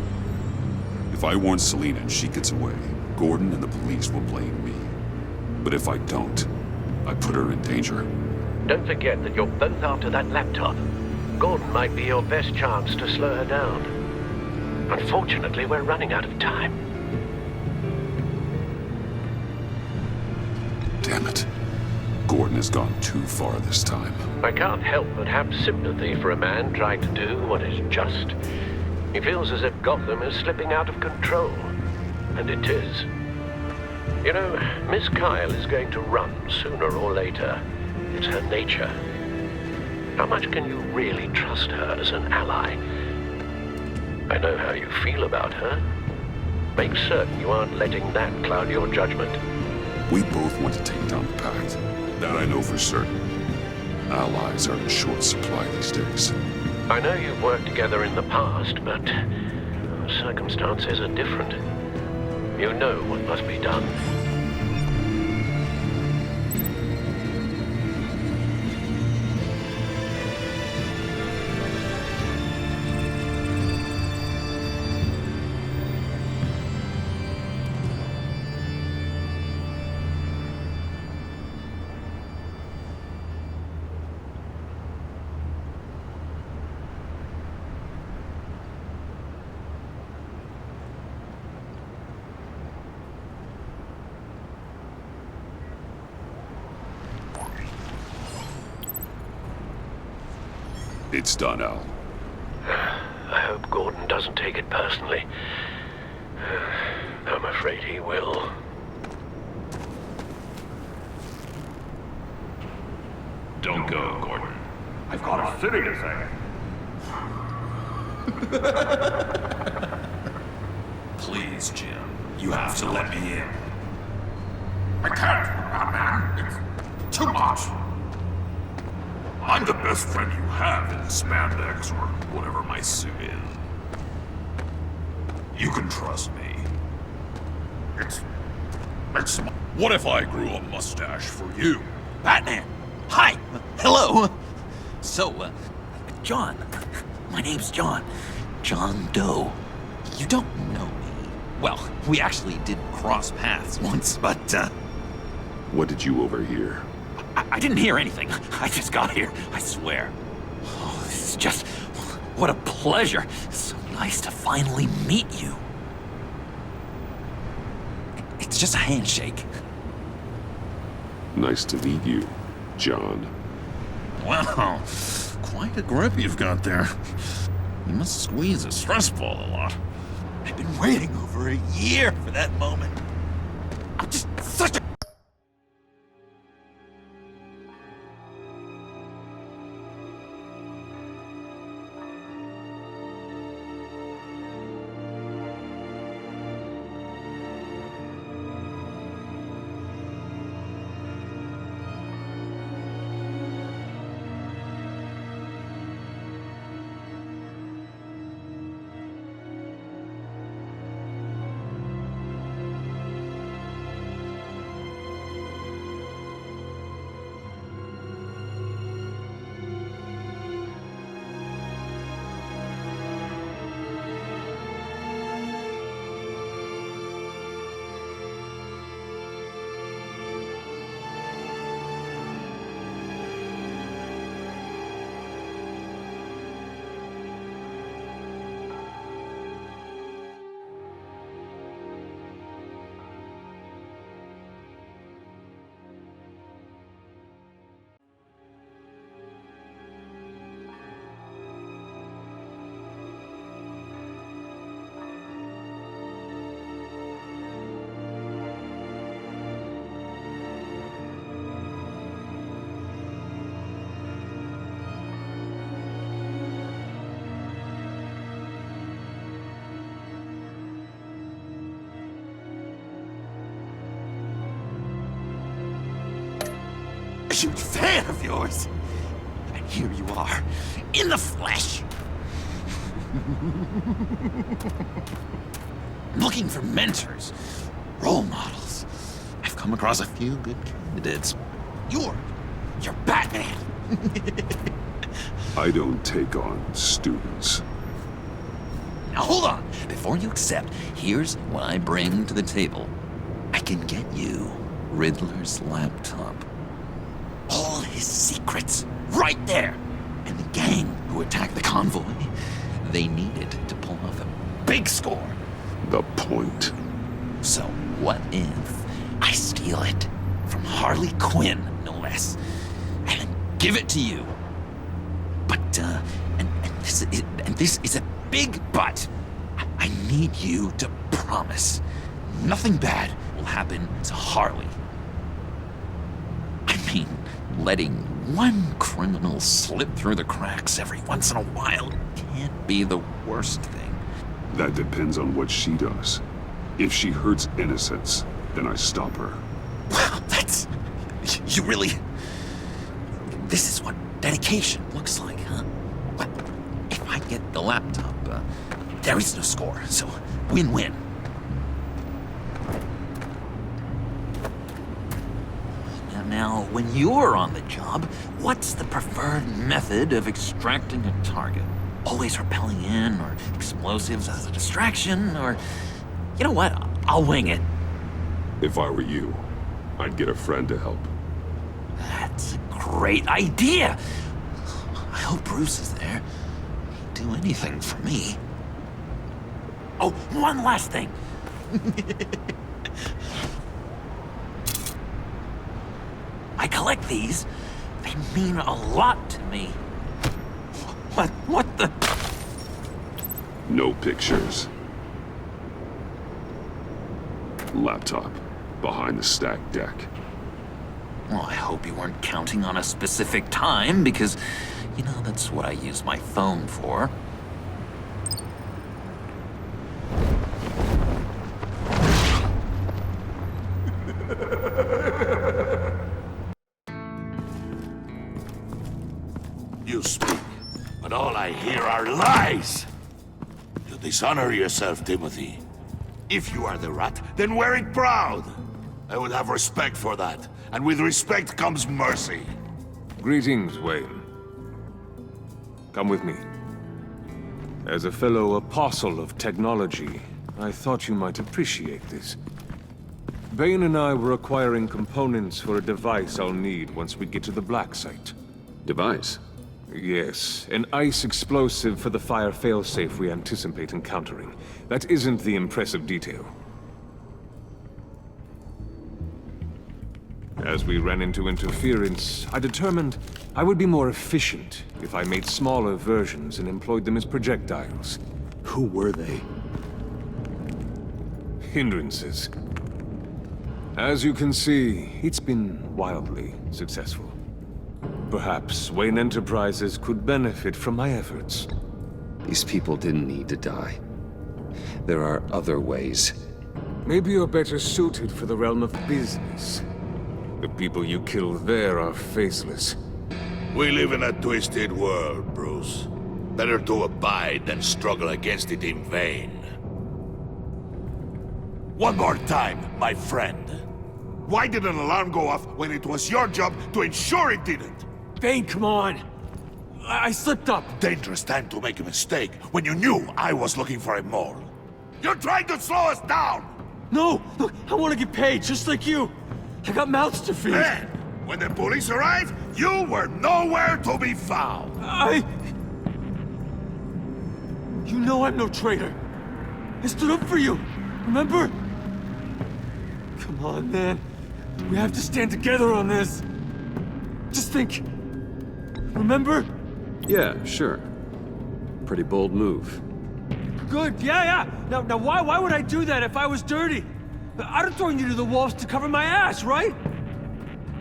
If I warn Selina and she gets away, Gordon and the police will blame me. But if I don't, I put her in danger. Don't forget that you're both after that laptop. Gordon might be your best chance to slow her down. Unfortunately, we're running out of time. Damn it. Gordon has gone too far this time. I can't help but have sympathy for a man trying to do what is just. He feels as if Gotham is slipping out of control. And it is. You know, Miss Kyle is going to run sooner or later. It's her nature. How much can you really trust her as an ally? I know how you feel about her. Make certain you aren't letting that cloud your judgment. We both want to take down the Pact. That I know for certain. Allies are in short supply these days. I know you've worked together in the past, but circumstances are different. You know what must be done. It's done, Al. I hope Gordon doesn't take it personally. I'm afraid he will. Don't go, Gordon. I've got a city to save. Please, Jim. You have to let me in. I can't, man. It's too much. I'm the best friend you have in spandex or whatever my suit is. You can trust me. It's... What if I grew a mustache for you? Batman! Hi! Hello! So, John. My name's John. John Doe. You don't know me. Well, we actually did cross paths once, but, What did you overhear? I didn't hear anything. I just got here, I swear. Oh, this is just... What a pleasure. It's so nice to finally meet you. It's just a handshake. Nice to meet you, John. Wow, quite a grip you've got there. You must squeeze a stress ball a lot. I've been waiting over a year for that moment. I'm just such a... huge fan of yours. And here you are, in the flesh. Looking for mentors, role models. I've come across a few good candidates. You're Batman. I don't take on students. Now hold on. Before you accept, here's what I bring to the table. I can get you Riddler's laptop. All his secrets, right there. And the gang who attacked the convoy, they needed to pull off a big score. The point. So what if I steal it from Harley Quinn, no less, and then give it to you? But, this is a big but. I need you to promise nothing bad will happen to Harley. I mean, letting one criminal slip through the cracks every once in a while can't be the worst thing. That depends on what she does. If she hurts innocents, then I stop her. Wow, that's... You really... This is what dedication looks like, huh? Well, get the laptop, there is no score, so win-win. Now, when you're on the job, what's the preferred method of extracting a target? Always rappelling in, or explosives as a distraction, or... You know what? I'll wing it. If I were you, I'd get a friend to help. That's a great idea! I hope Bruce is there. He'd do anything for me. Oh, one last thing! I collect these. They mean a lot to me. What the? No pictures. Laptop behind the stacked deck. Well, I hope you weren't counting on a specific time, because, you know, that's what I use my phone for. You speak, but all I hear are lies! You dishonor yourself, Timothy. If you are the rat, then wear it proud! I would have respect for that, and with respect comes mercy. Greetings, Wayne. Come with me. As a fellow apostle of technology, I thought you might appreciate this. Bane and I were acquiring components for a device I'll need once we get to the Black Site. Device? Yes, an ice explosive for the fire failsafe we anticipate encountering. That isn't the impressive detail. As we ran into interference, I determined I would be more efficient if I made smaller versions and employed them as projectiles. Who were they? Hindrances. As you can see, it's been wildly successful. Perhaps Wayne Enterprises could benefit from my efforts. These people didn't need to die. There are other ways. Maybe you're better suited for the realm of business. The people you kill there are faceless. We live in a twisted world, Bruce. Better to abide than struggle against it in vain. One more time, my friend. Why did an alarm go off when it was your job to ensure it didn't? Bane, come on! I slipped up! Dangerous time to make a mistake when you knew I was looking for a mole. You're trying to slow us down! No! Look, I want to get paid, just like you! I got mouths to feed! Then, when the police arrived, you were nowhere to be found! You know I'm no traitor! I stood up for you, remember? Come on, man. We have to stand together on this. Just think. Remember? Yeah, sure. Pretty bold move. Good, yeah. Now why would I do that if I was dirty? I'd have thrown you to the wolves to cover my ass, right?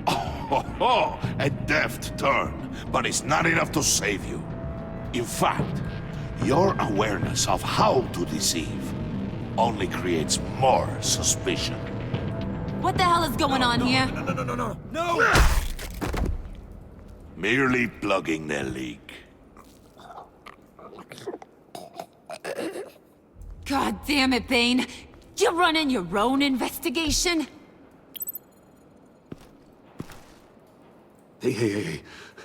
Oh, a deft turn, but it's not enough to save you. In fact, your awareness of how to deceive only creates more suspicion. What the hell is going on here? No! Merely plugging the leak. God damn it, Bane. You're running your own investigation? Hey.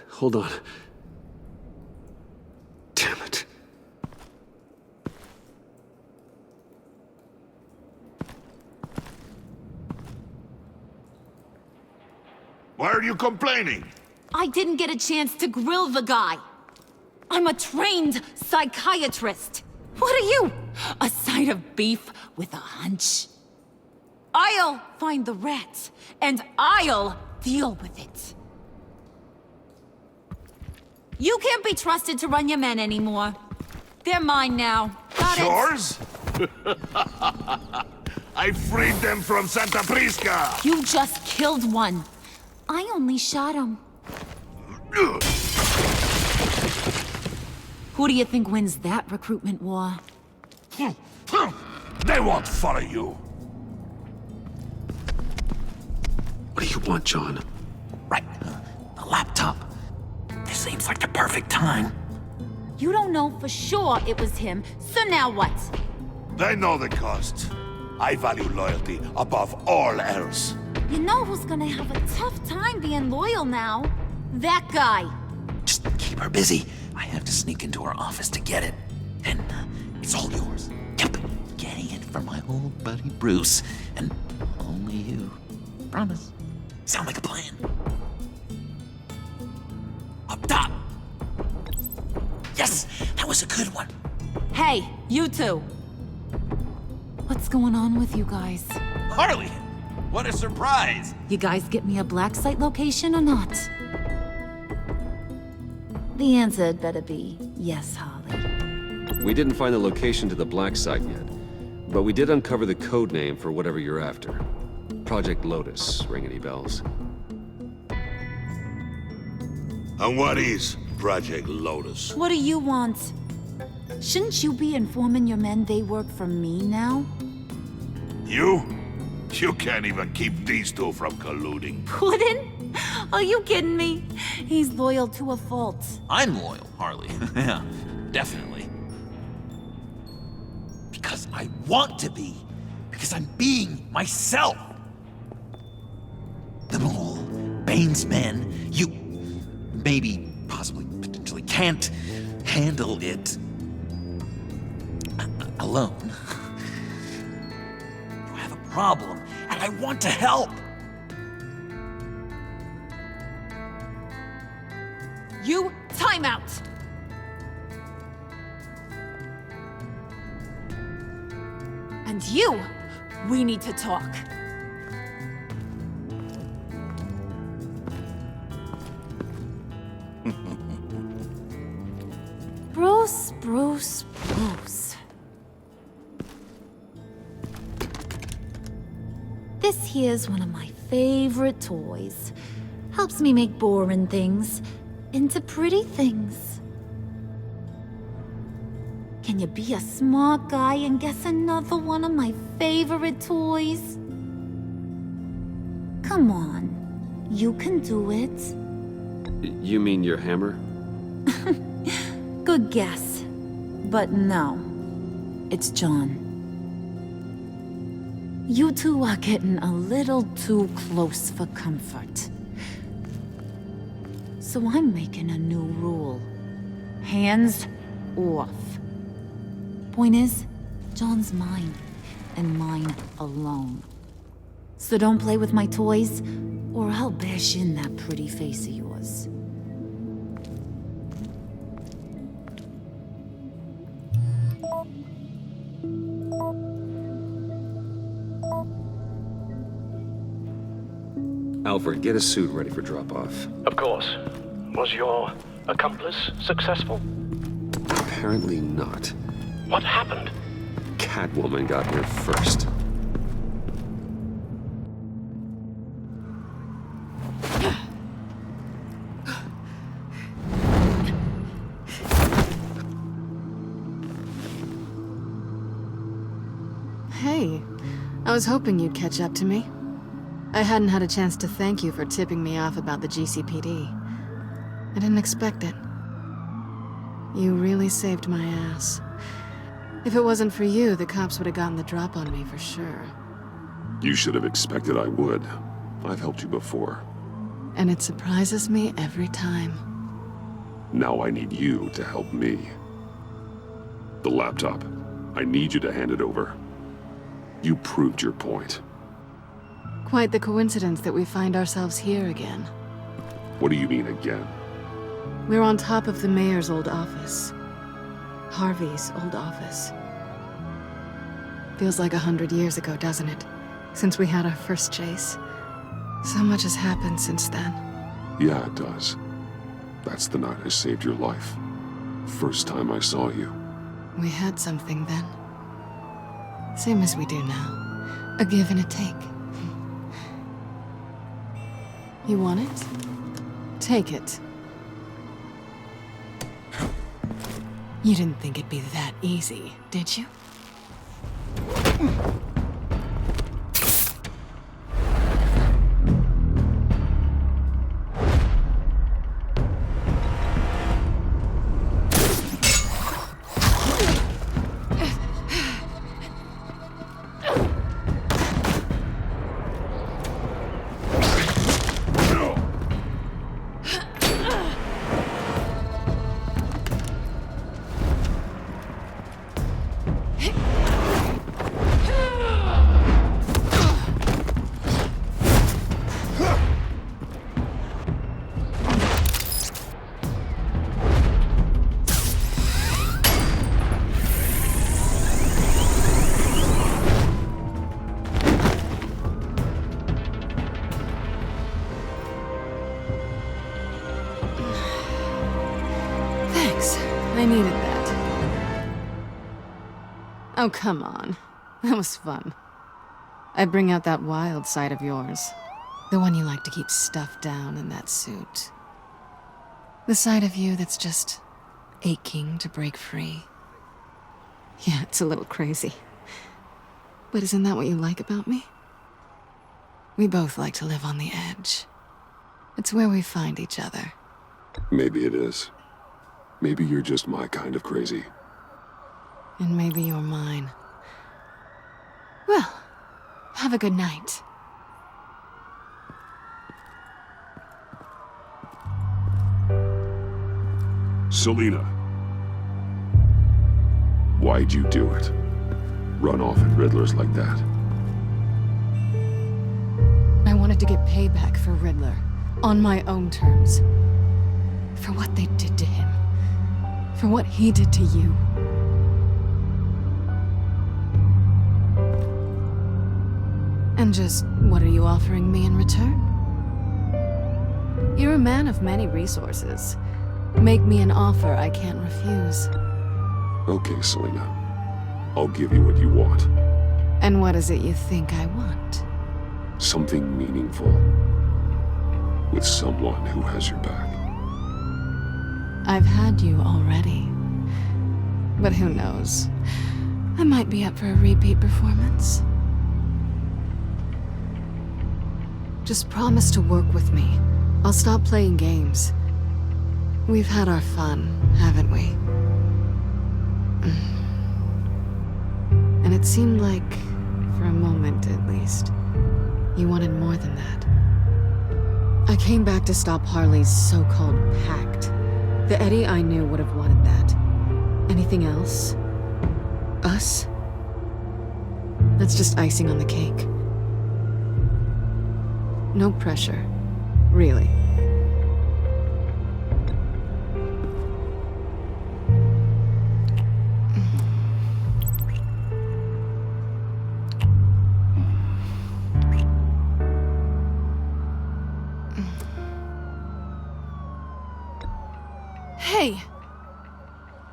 Hold on. Damn it. Why are you complaining? I didn't get a chance to grill the guy. I'm a trained psychiatrist. What are you? A side of beef with a hunch? I'll find the rat, and I'll deal with it. You can't be trusted to run your men anymore. They're mine now. Got it? Yours? I freed them from Santa Prisca! You just killed one. I only shot him. Who do you think wins that recruitment war? They won't follow you. What do you want, John? Right, the laptop. This seems like the perfect time. You don't know for sure it was him, so now what? They know the cost. I value loyalty above all else. You know who's gonna have a tough time being loyal now? That guy. Just keep her busy. I have to sneak into her office to get it. And it's all yours. Yep, getting it from my old buddy Bruce. And only you. Promise. Sound like a plan. Up top! Yes, that was a good one. Hey, you two. What's going on with you guys? Harley! What a surprise! You guys get me a black site location or not? The answer had better be yes, Harley. We didn't find the location to the black site yet, but we did uncover the code name for whatever you're after. Project Lotus. Ring any bells? And what is Project Lotus? What do you want? Shouldn't you be informing your men they work for me now? You? You can't even keep these two from colluding. Whitin? Are you kidding me? He's loyal to a fault. I'm loyal, Harley. Yeah, definitely. Because I want to be. Because I'm being myself. The mole, Bane's men, you maybe, possibly, potentially can't handle it alone. You have a problem, and I want to help. You, time out! And you, we need to talk. Bruce. This here's one of my favorite toys. Helps me make boring things into pretty things. Can you be a smart guy and guess another one of my favorite toys? Come on, you can do it. You mean your hammer? Good guess. But no, it's John. You two are getting a little too close for comfort. So I'm making a new rule. Hands off. Point is, John's mine, and mine alone. So don't play with my toys, or I'll bash in that pretty face of yours. Alfred, get a suit ready for drop-off. Of course. Was your accomplice successful? Apparently not. What happened? Catwoman got here first. Hey, I was hoping you'd catch up to me. I hadn't had a chance to thank you for tipping me off about the GCPD. I didn't expect it. You really saved my ass. If it wasn't for you, the cops would have gotten the drop on me for sure. You should have expected I would. I've helped you before. And it surprises me every time. Now I need you to help me. The laptop. I need you to hand it over. You proved your point. Quite the coincidence that we find ourselves here again. What do you mean again? We're on top of the mayor's old office. Harvey's old office. Feels like 100 years ago, doesn't it? Since we had our first chase. So much has happened since then. Yeah, it does. That's the night I saved your life. First time I saw you. We had something then. Same as we do now. A give and a take. You want it? Take it. You didn't think it'd be that easy, did you? needed that. Oh, come on. That was fun. I bring out that wild side of yours. The one you like to keep stuffed down in that suit. The side of you that's just aching to break free. Yeah, it's a little crazy. But isn't that what you like about me? We both like to live on the edge. It's where we find each other. Maybe it is. Maybe you're just my kind of crazy. And maybe you're mine. Well, have a good night. Selina. Why'd you do it? Run off at Riddler's like that? I wanted to get payback for Riddler. On my own terms. For what they did to him. For what he did to you. And just, what are you offering me in return? You're a man of many resources. Make me an offer I can't refuse. Okay, Selina. I'll give you what you want. And what is it you think I want? Something meaningful. With someone who has your back. I've had you already. But who knows? I might be up for a repeat performance. Just promise to work with me. I'll stop playing games. We've had our fun, haven't we? And it seemed like, for a moment at least, you wanted more than that. I came back to stop Harley's so-called pact. The Eddie I knew would have wanted that. Anything else? Us? That's just icing on the cake. No pressure. Really. Hey!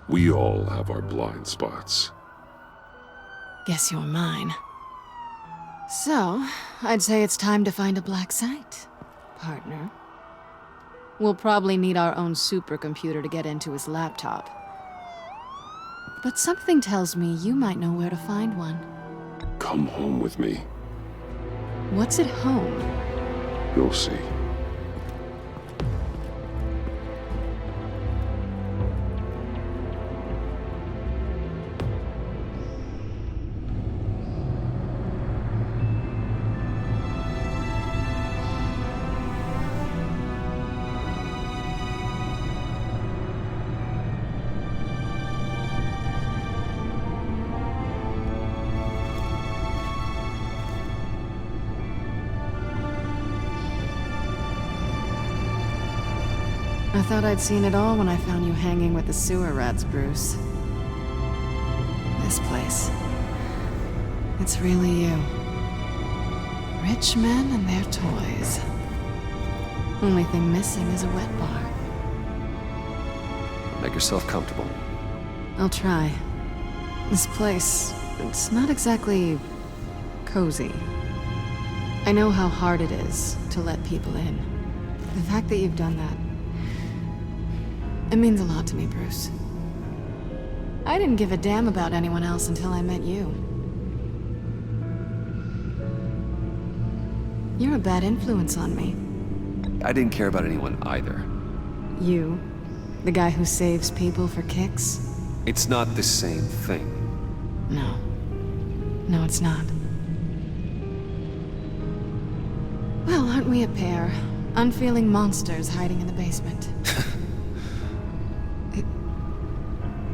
We all have our blind spots. Guess you're mine. So, I'd say it's time to find a black site, partner. We'll probably need our own supercomputer to get into his laptop. But something tells me you might know where to find one. Come home with me. What's at home? You'll see. I thought I'd seen it all when I found you hanging with the sewer rats, Bruce. This place. It's really you. Rich men and their toys. Only thing missing is a wet bar. Make yourself comfortable. I'll try. This place, it's not exactly cozy. I know how hard it is to let people in. The fact that you've done that, it means a lot to me, Bruce. I didn't give a damn about anyone else until I met you. You're a bad influence on me. I didn't care about anyone either. You? The guy who saves people for kicks? It's not the same thing. No. No, it's not. Well, aren't we a pair? Unfeeling monsters hiding in the basement.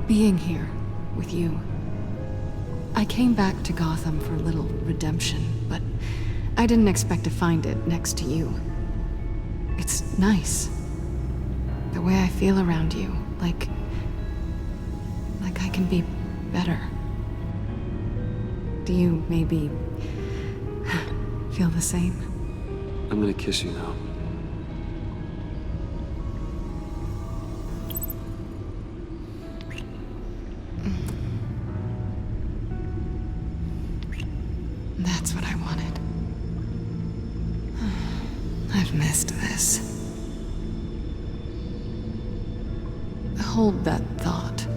Being here with you. I came back to Gotham for a little redemption, but I didn't expect to find it next to you. It's nice. The way I feel around you, like I can be better. Do you maybe feel the same? I'm gonna kiss you now. That's what I wanted. I've missed this. Hold that thought.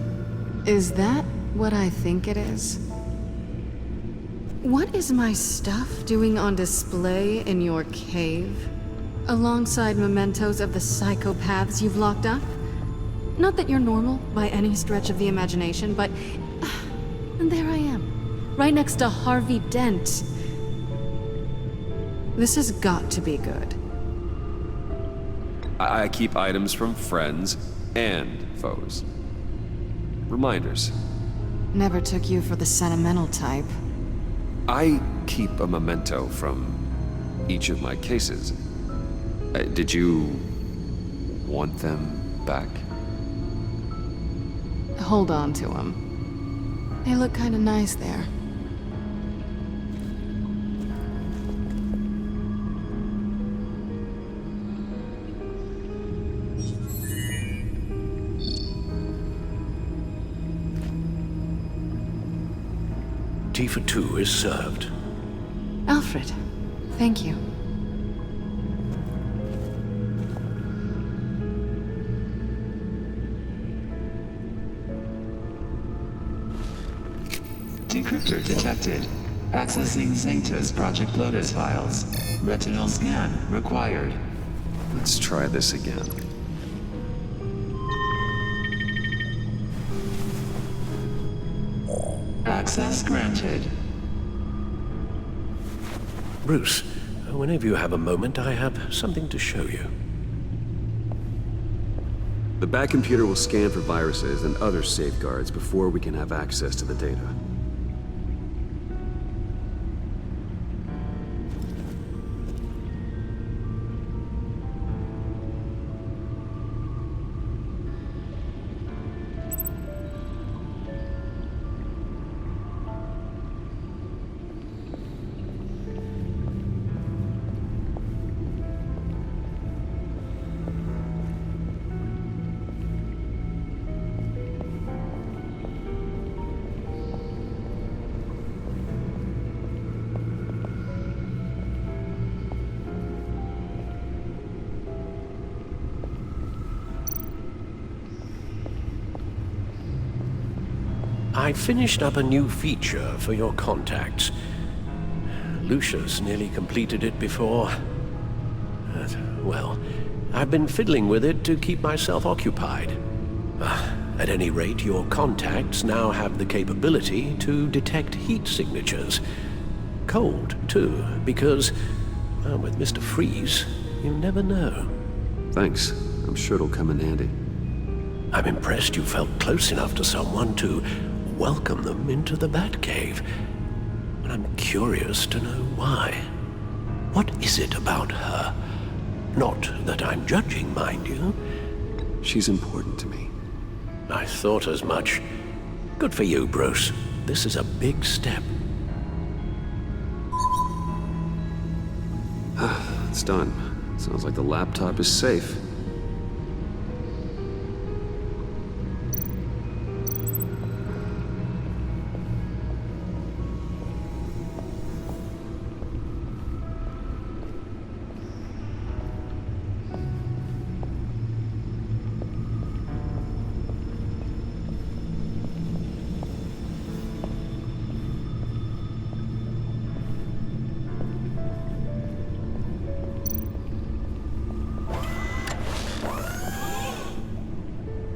Is that what I think it is? What is my stuff doing on display in your cave? Alongside mementos of the psychopaths you've locked up? Not that you're normal by any stretch of the imagination, but... and there I am, right next to Harvey Dent. This has got to be good. I keep items from friends and foes. Reminders. Never took you for the sentimental type. I keep a memento from each of my cases. Did you want them back? Hold on to them. They look kind of nice there. Tea for two is served. Alfred, thank you. Decryptor detected. Accessing Zeta's Project Lotus files. Retinal scan required. Let's try this again. Access granted. Bruce, whenever you have a moment, I have something to show you. The Bat computer will scan for viruses and other safeguards before we can have access to the data. I finished up a new feature for your contacts. Lucius nearly completed it before. Well, I've been fiddling with it to keep myself occupied. At any rate, your contacts now have the capability to detect heat signatures. Cold, too, because, with Mr. Freeze, you never know. Thanks. I'm sure it'll come in handy. I'm impressed you felt close enough to someone to welcome them into the Batcave. But I'm curious to know why. What is it about her? Not that I'm judging, mind you. She's important to me. I thought as much. Good for you, Bruce. This is a big step. It's done. Sounds like the laptop is safe.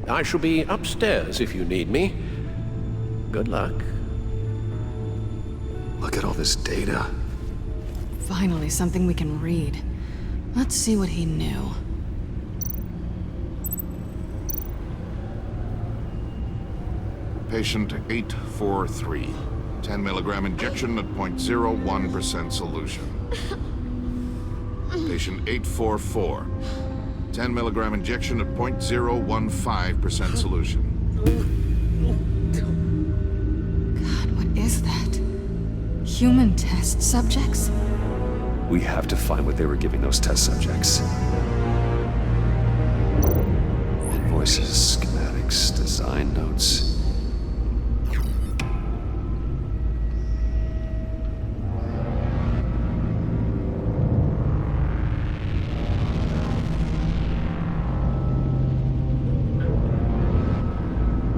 I shall be upstairs if you need me. Good luck. Look at all this data. Finally, something we can read. Let's see what he knew. Patient 843. 10 milligram injection at 0.01% solution. Patient 844. 10 milligram injection at 0.015% solution. God, what is that? Human test subjects? We have to find what they were giving those test subjects. Invoices, schematics, design notes.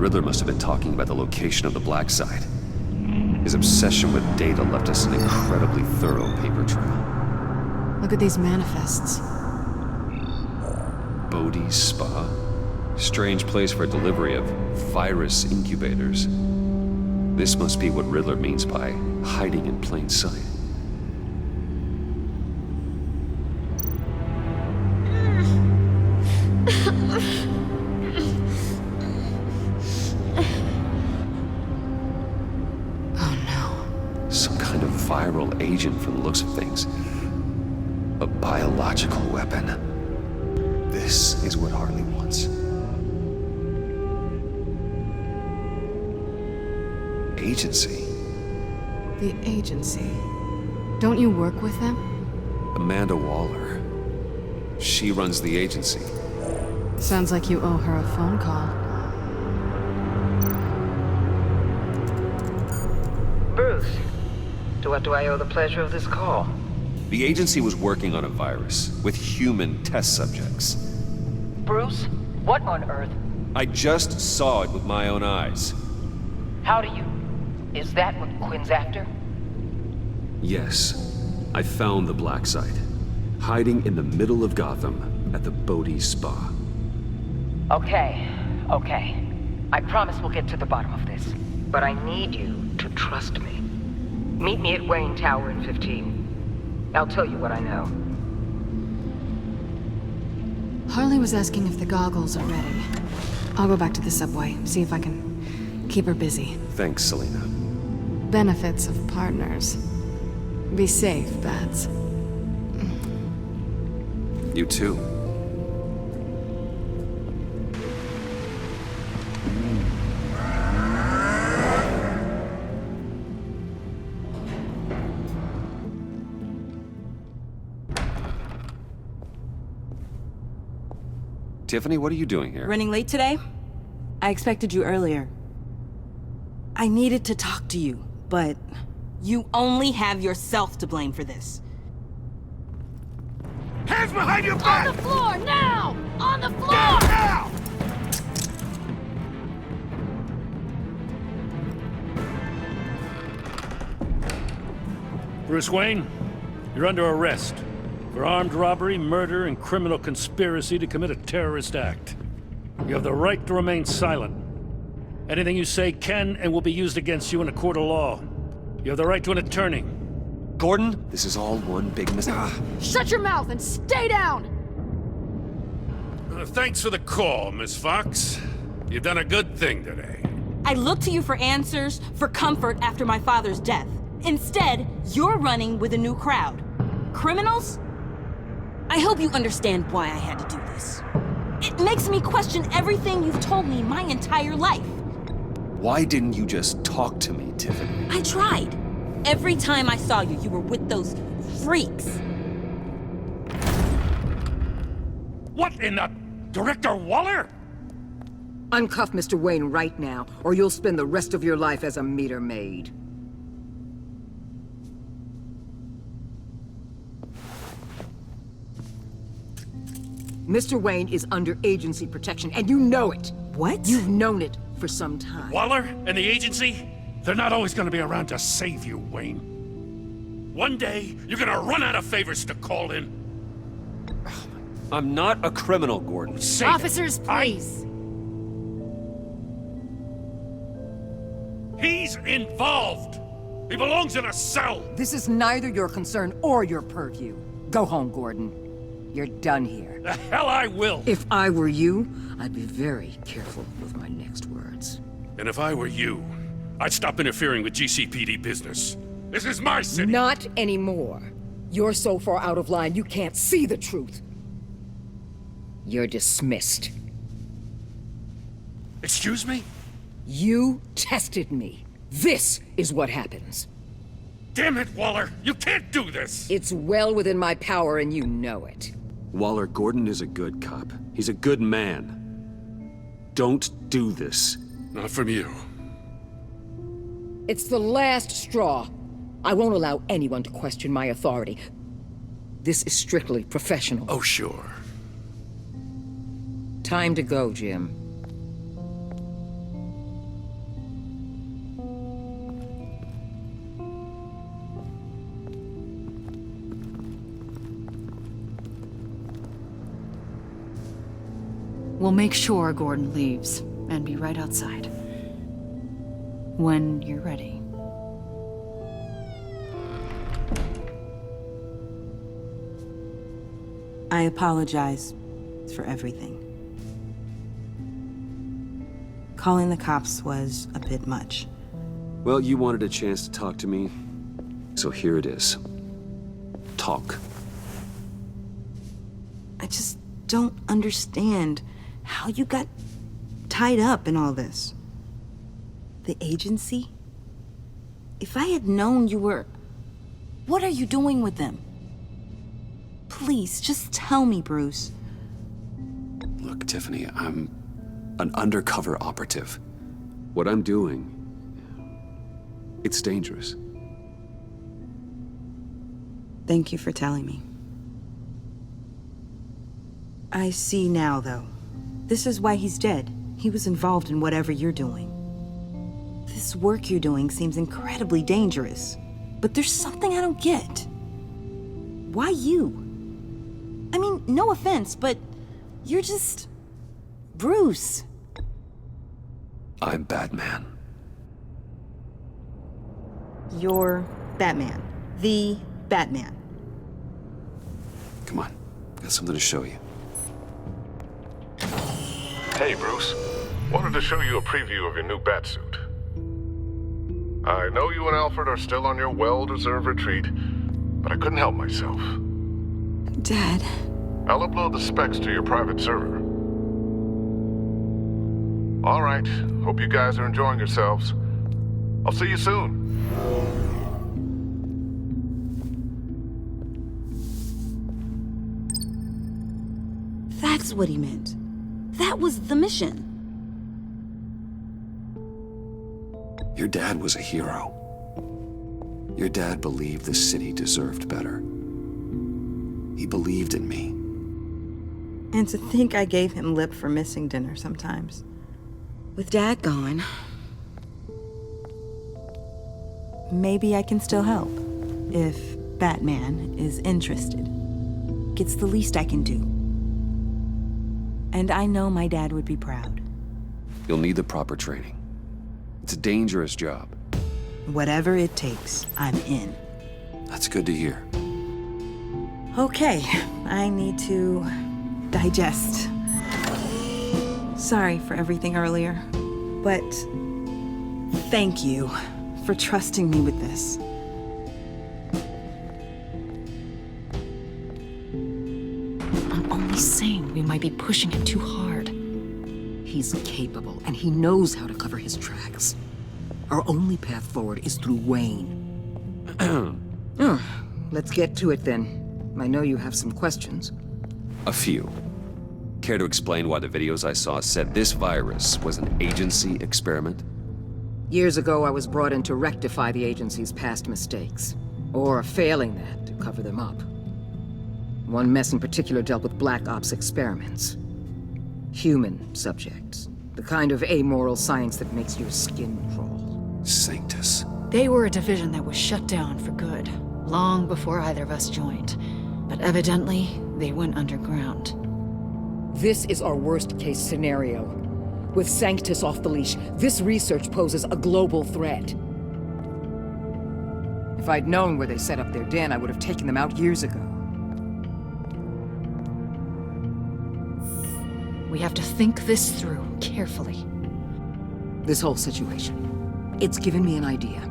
Riddler must have been talking about the location of the Black Site. His obsession with data left us an incredibly thorough paper trail. Look at these manifests. Bodhi's Spa? Strange place for delivery of virus incubators. This must be what Riddler means by hiding in plain sight. Some kind of viral agent from the looks of things. A biological weapon. This is what Harley wants. Agency? The agency. Don't you work with them? Amanda Waller. She runs the agency. Sounds like you owe her a phone call. Bruce, to what do I owe the pleasure of this call? The agency was working on a virus with human test subjects. Bruce, what on earth? I just saw it with my own eyes. How do you... Is that what Quinn's after? Yes. I found the Black Site. Hiding in the middle of Gotham at the Bodhi Spa. Okay. I promise we'll get to the bottom of this. But I need you to trust me. Meet me at Wayne Tower in 15. I'll tell you what I know. Harley was asking if the goggles are ready. I'll go back to the subway, see if I can keep her busy. Thanks, Selina. Benefits of partners. Be safe, Bats. You too. Tiffany, what are you doing here? Running late today? I expected you earlier. I needed to talk to you, but you only have yourself to blame for this. Hands behind your back! On the floor, now! On the floor! Now! Bruce Wayne, you're under arrest for armed robbery, murder, and criminal conspiracy to commit a terrorist act. You have the right to remain silent. Anything you say can and will be used against you in a court of law. You have the right to an attorney. Gordon, this is all one big mistake. Shut your mouth and stay down! Thanks for the call, Miss Fox. You've done a good thing today. I looked to you for answers, for comfort after my father's death. Instead, you're running with a new crowd. Criminals? I hope you understand why I had to do this. It makes me question everything you've told me my entire life. Why didn't you just talk to me, Tiffany? I tried. Every time I saw you, you were with those freaks. What in the... Director Waller? Uncuff Mr. Wayne right now, or you'll spend the rest of your life as a meter maid. Mr. Wayne is under agency protection, and you know it. What? You've known it for some time. Waller and the agency? They're not always gonna be around to save you, Wayne. One day, you're gonna run out of favors to call in. I'm not a criminal, Gordon. Officers, please. He's involved. He belongs in a cell. This is neither your concern or your purview. Go home, Gordon. You're done here. The hell I will. If I were you, I'd be very careful with my next words. And if I were you, I'd stop interfering with GCPD business. This is my city. Not anymore. You're so far out of line, you can't see the truth. You're dismissed. Excuse me? You tested me. This is what happens. Damn it, Waller! You can't do this! It's well within my power and you know it. Waller, Gordon is a good cop. He's a good man. Don't do this. Not from you. It's the last straw. I won't allow anyone to question my authority. This is strictly professional. Oh, sure. Time to go, Jim. We'll make sure Gordon leaves, and be right outside. When you're ready. I apologize for everything. Calling the cops was a bit much. Well, you wanted a chance to talk to me, so here it is. Talk. I just don't understand how you got tied up in all this. The agency? If I had known you were... What are you doing with them? Please, just tell me, Bruce. Look, Tiffany, I'm an undercover operative. What I'm doing, it's dangerous. Thank you for telling me. I see now, though. This is why he's dead. He was involved in whatever you're doing. This work you're doing seems incredibly dangerous. But there's something I don't get. Why you? I mean, no offense, but you're just... Bruce. I'm Batman. You're Batman. The Batman. Come on, got something to show you. Hey, Bruce. Wanted to show you a preview of your new Batsuit. I know you and Alfred are still on your well-deserved retreat, but I couldn't help myself. Dad. I'll upload the specs to your private server. All right. Hope you guys are enjoying yourselves. I'll see you soon. That's what he meant. That was the mission. Your dad was a hero. Your dad believed the city deserved better. He believed in me. And to think I gave him lip for missing dinner sometimes. With Dad gone, maybe I can still help. If Batman is interested. It's the least I can do. And I know my dad would be proud. You'll need the proper training. It's a dangerous job. Whatever it takes, I'm in. That's good to hear. Okay, I need to digest. Sorry for everything earlier, but thank you for trusting me with this. I'm only saying we might be pushing it too hard. He's capable, and he knows how to cover his tracks. Our only path forward is through Wayne. Let's get to it then. I know you have some questions. A few. Care to explain why the videos I saw said this virus was an agency experiment? Years ago, I was brought in to rectify the agency's past mistakes. Or failing that, to cover them up. One mess in particular dealt with Black Ops experiments. Human subjects. The kind of amoral science that makes your skin crawl. Sanctus. They were a division that was shut down for good, long before either of us joined. But evidently, they went underground. This is our worst-case scenario. With Sanctus off the leash, this research poses a global threat. If I'd known where they set up their den, I would have taken them out years ago. We have to think this through carefully. This whole situation, it's given me an idea.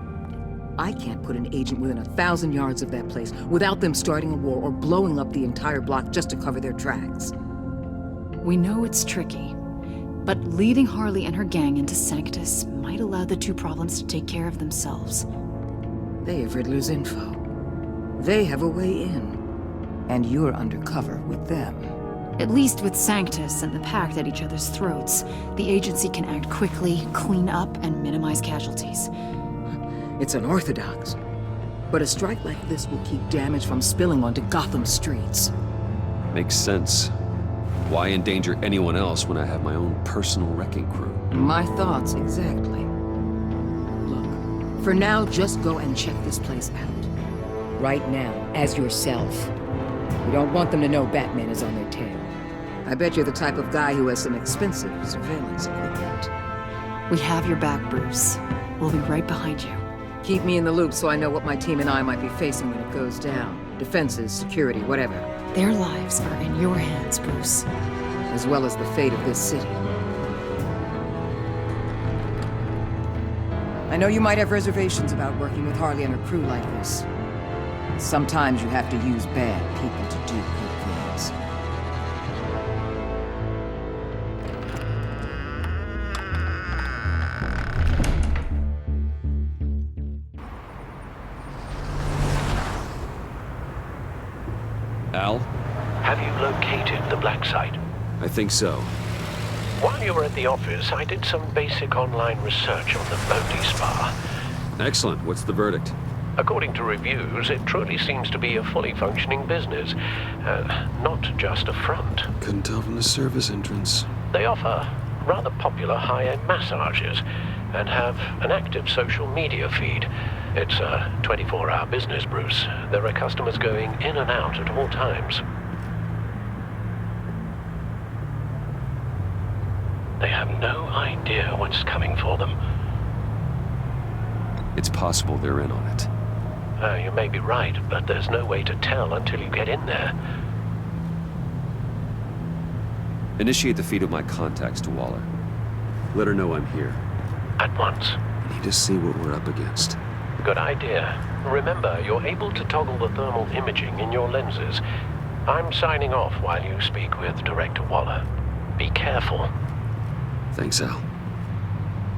I can't put an agent within 1,000 yards of that place without them starting a war or blowing up the entire block just to cover their tracks. We know it's tricky, but leading Harley and her gang into Sanctus might allow the two problems to take care of themselves. They have Riddler's info. They have a way in. And you're undercover with them. At least with Sanctus and the Pact at each other's throats, the agency can act quickly, clean up, and minimize casualties. It's unorthodox. But a strike like this will keep damage from spilling onto Gotham streets. Makes sense. Why endanger anyone else when I have my own personal wrecking crew? My thoughts, exactly. Look, for now, just go and check this place out. Right now, as yourself. We don't want them to know Batman is on their tail. I bet you're the type of guy who has some expensive surveillance equipment. We have your back, Bruce. We'll be right behind you. Keep me in the loop so I know what my team and I might be facing when it goes down. Defenses, security, whatever. Their lives are in your hands, Bruce. As well as the fate of this city. I know you might have reservations about working with Harley and her crew like this. Sometimes you have to use bad people to do good things. Al? Have you located the black site? I think so. While you were at the office, I did some basic online research on the Bodhi Spa. Excellent. What's the verdict? According to reviews, it truly seems to be a fully functioning business. Not just a front. Couldn't tell from the service entrance. They offer rather popular high-end massages and have an active social media feed. It's a 24-hour business, Bruce. There are customers going in and out at all times. They have no idea what's coming for them. It's possible they're in on it. You may be right, but there's no way to tell until you get in there. Initiate the feed of my contacts to Waller. Let her know I'm here. At once. I need to see what we're up against. Good idea. Remember, you're able to toggle the thermal imaging in your lenses. I'm signing off while you speak with Director Waller. Be careful. Thanks, Al.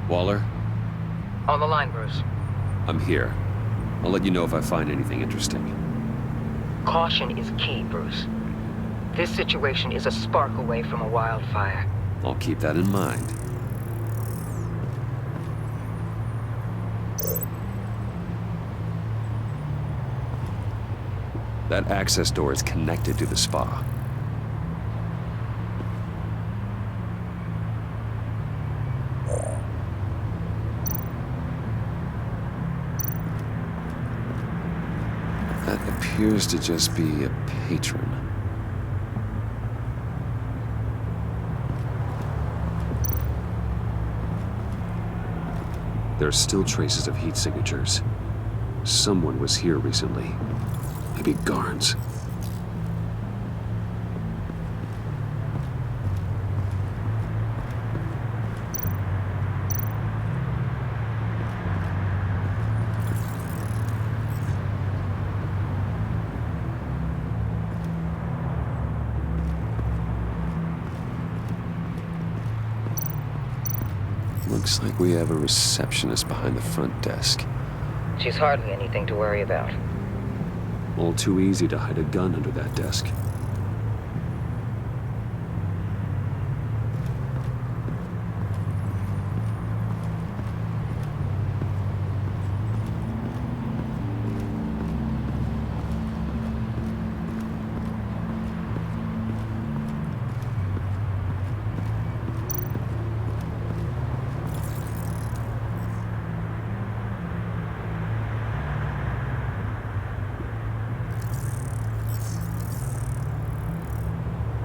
Waller? On the line, Bruce. I'm here. I'll let you know if I find anything interesting. Caution is key, Bruce. This situation is a spark away from a wildfire. I'll keep that in mind. That access door is connected to the spa. That appears to just be a patron. There are still traces of heat signatures. Someone was here recently. Maybe Garns. Looks like we have a receptionist behind the front desk. She's hardly anything to worry about. All too easy to hide a gun under that desk.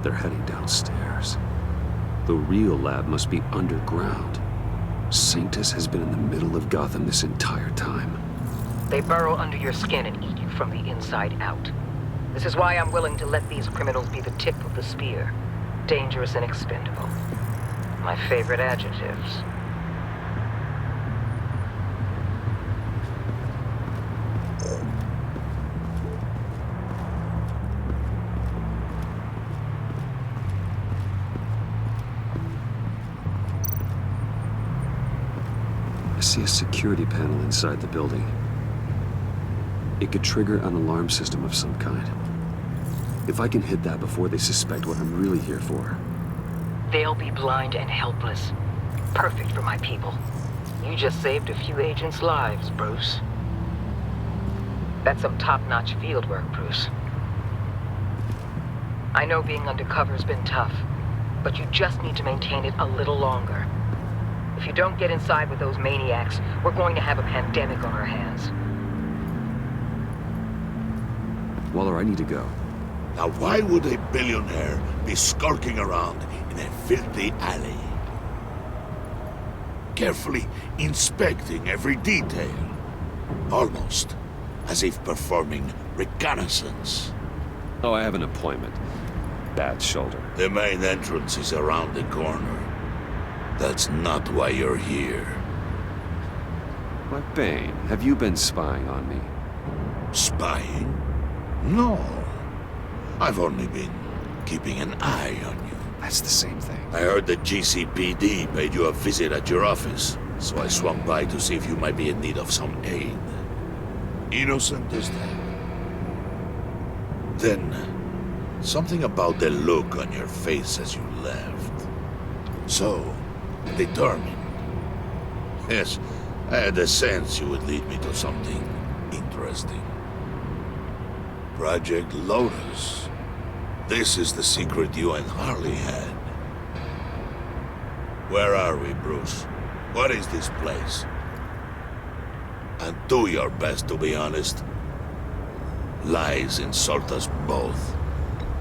They're heading downstairs. The real lab must be underground. Sanctus has been in the middle of Gotham this entire time. They burrow under your skin and eat you from the inside out. This is why I'm willing to let these criminals be the tip of the spear. Dangerous and expendable. My favorite adjectives. I see a security panel inside the building. It could trigger an alarm system of some kind. If I can hit that before they suspect what I'm really here for. They'll be blind and helpless. Perfect for my people. You just saved a few agents' lives, Bruce. That's some top-notch field work, Bruce. I know being undercover's been tough, but you just need to maintain it a little longer. If you don't get inside with those maniacs, we're going to have a pandemic on our hands. Waller, I need to go. Now why would a billionaire be skulking around in a filthy alley? Carefully inspecting every detail. Almost as if performing reconnaissance. Oh, I have an appointment. Bad shoulder. The main entrance is around the corner. That's not why you're here. Why, Bane, have you been spying on me? Spying? No. I've only been keeping an eye on you. That's the same thing. I heard the GCPD paid you a visit at your office, so I swung by to see if you might be in need of some aid. Innocent as that. Then, something about the look on your face as you left. So, determined. Yes, I had a sense you would lead me to something interesting. Project Lotus. This is the secret you and Harley had. Where are we, Bruce? What is this place? And do your best to be honest. Lies insult us both.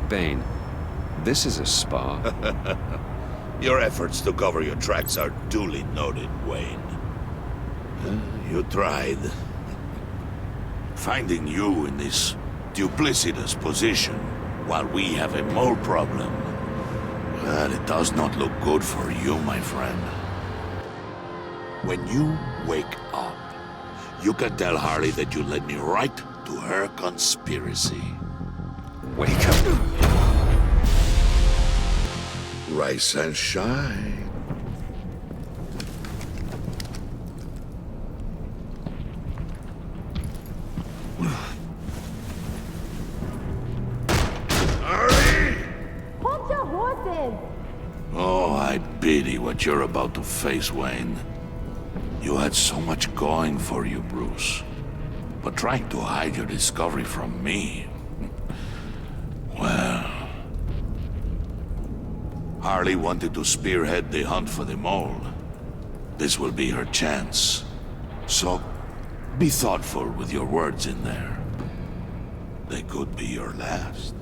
Bane, this is a spa. Your efforts to cover your tracks are duly noted, Wayne. You tried. Finding you in this duplicitous position while we have a mole problem. Well, it does not look good for you, my friend. When you wake up, you can tell Harley that you led me right to her conspiracy. Wake up. Rise and shine. Hold your horses! Oh, I pity what you're about to face, Wayne. You had so much going for you, Bruce. But trying to hide your discovery from me... Well... Harley wanted to spearhead the hunt for the mole. This will be her chance. So, be thoughtful with your words in there. They could be your last.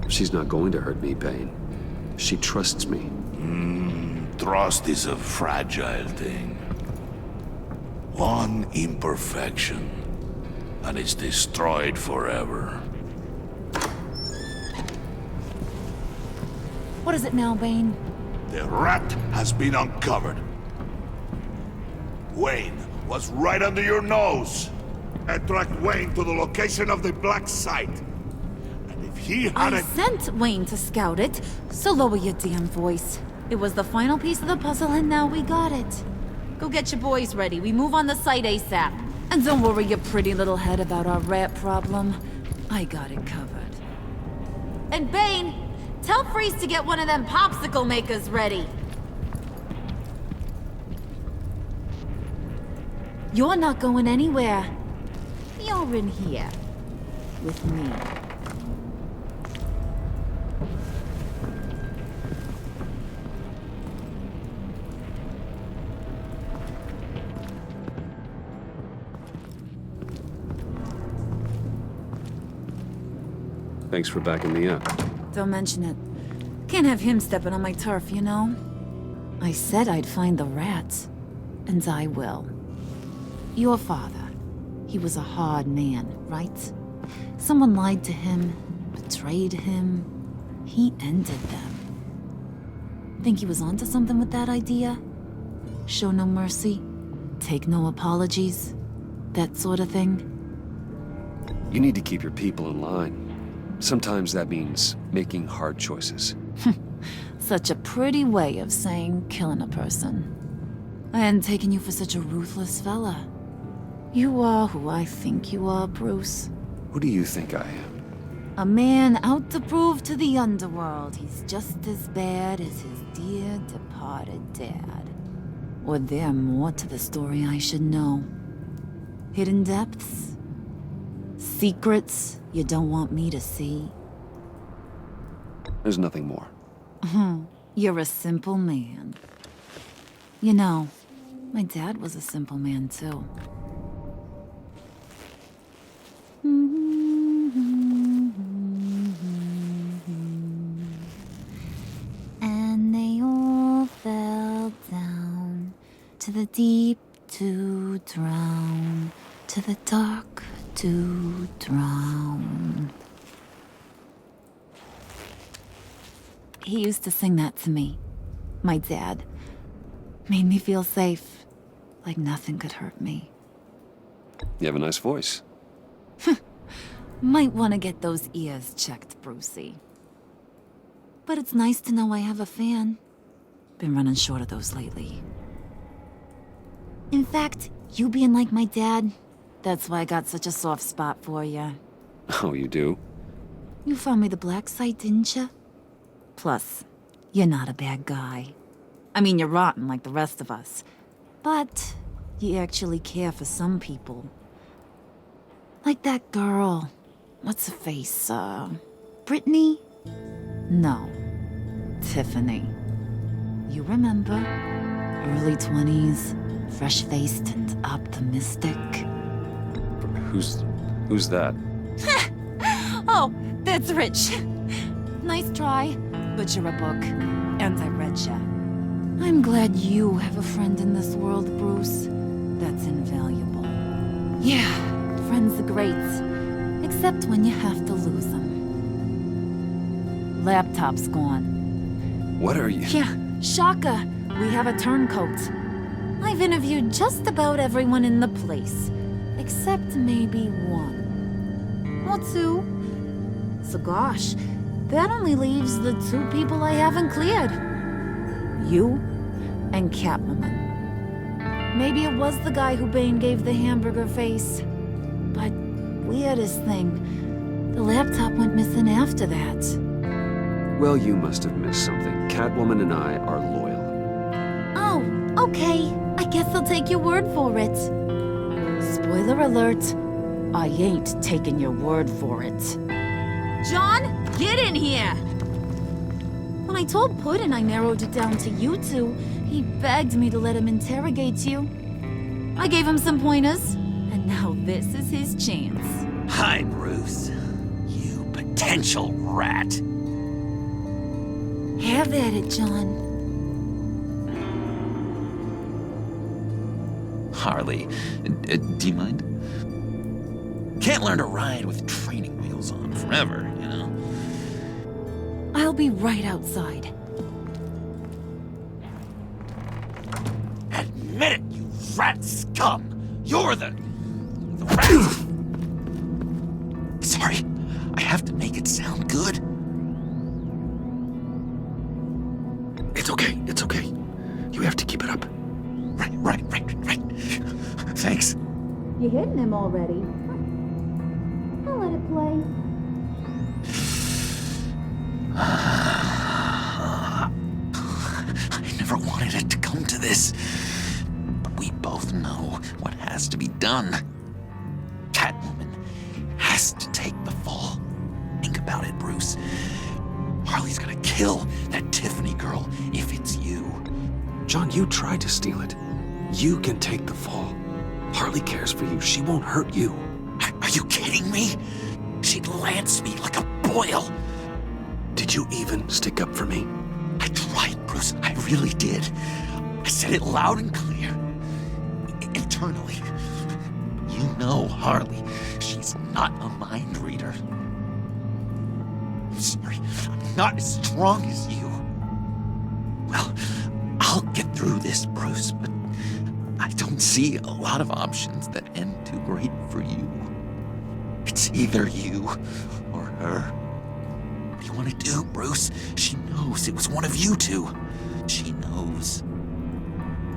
She's not going to hurt me, Bane. She trusts me. Trust is a fragile thing. One imperfection, and it's destroyed forever. What is it now, Bane? The rat has been uncovered. Wayne was right under your nose. I tracked Wayne to the location of the black site. And if he I hadn't... sent Wayne to scout it, so lower your damn voice. It was the final piece of the puzzle, and now we got it. Go get your boys ready. We move on the site ASAP. And don't worry your pretty little head about our rat problem. I got it covered. And Bane, tell Freeze to get one of them popsicle makers ready. You're not going anywhere. You're in here. With me. Thanks for backing me up. Don't mention it. Can't have him stepping on my turf, you know? I said I'd find the rats. And I will. Your father. He was a hard man, right? Someone lied to him, betrayed him. He ended them. Think he was onto something with that idea? Show no mercy? Take no apologies? That sort of thing? You need to keep your people in line. Sometimes that means making hard choices. Such a pretty way of saying killing a person. I hadn't taken you for such a ruthless fella. You are who I think you are, Bruce. Who do you think I am? A man out to prove to the underworld he's just as bad as his dear departed dad. Or there more to the story I should know. Hidden depths? Secrets you don't want me to see? There's nothing more. You're a simple man. You know, my dad was a simple man too. deep to drown, to the dark to drown. He used to sing that to me. My dad. Made me feel safe, like nothing could hurt me. You have a nice voice. Might want to get those ears checked, Brucey. But it's nice to know I have a fan. Been running short of those lately. In fact, you being like my dad, that's why I got such a soft spot for you. Oh, you do? You found me the black site, didn't you? Plus, you're not a bad guy. I mean, you're rotten like the rest of us. But you actually care for some people. Like that girl. What's her face? Brittany? No. Tiffany. You remember? Early 20s, fresh-faced and optimistic. Who's that? Oh, that's Rich. Nice try, but you're a book, and I read ya. I'm glad you have a friend in this world, Bruce. That's invaluable. Yeah, friends are great, except when you have to lose them. Laptop's gone. What are you? Yeah, shocker. We have a turncoat. I've interviewed just about everyone in the place, except maybe one. Or two. So gosh, that only leaves the two people I haven't cleared. You and Catwoman. Maybe it was the guy who Bane gave the hamburger face. But weirdest thing, the laptop went missing after that. Well, you must have missed something. Catwoman and I are loyal. Oh, okay. I guess I'll take your word for it. Spoiler alert, I ain't taking your word for it. John, get in here! When I told Puddin' I narrowed it down to you two, he begged me to let him interrogate you. I gave him some pointers, and now this is his chance. Hi, Bruce. You potential rat. Have at it, John. Harley, do you mind? Can't learn to ride with training wheels on forever, you know? I'll be right outside. Admit it, you rat scum! You're the rat! Sorry, I have to make it sound good. It's okay, it's okay. You have to keep it up. Right. Thanks. You hitting him already? I'll let it play. I never wanted it to come to this. But we both know what has to be done. Catwoman has to take the fall. Think about it, Bruce. Harley's gonna kill that Tiffany girl if it's you. John, you tried to steal it. You can take the fall. Harley cares for you. She won't hurt you. Are you kidding me? She'd lance me like a boil. Did you even stick up for me? I tried, Bruce. I really did. I said it loud and clear. Internally. You know Harley. She's not a mind reader. I'm sorry. I'm not as strong as you. Well, I'll get through this, Bruce, but I don't see a lot of options that end too great for you. It's either you or her. What do you want to do, Bruce? She knows it was one of you two. She knows.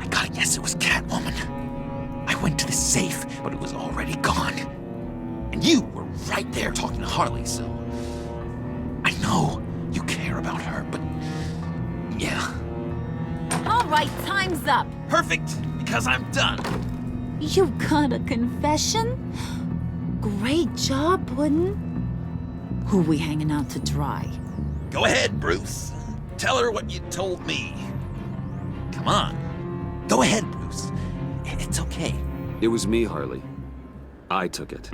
I gotta guess it was Catwoman. I went to the safe, but it was already gone. And you were right there talking to Harley, so... I know you care about her, but... yeah. All right, time's up. Perfect, because I'm done. You got a confession? Great job, Puddin'. Who we hanging out to dry? Go ahead, Bruce. Tell her what you told me. Come on. Go ahead, Bruce. It's okay. It was me, Harley. I took it.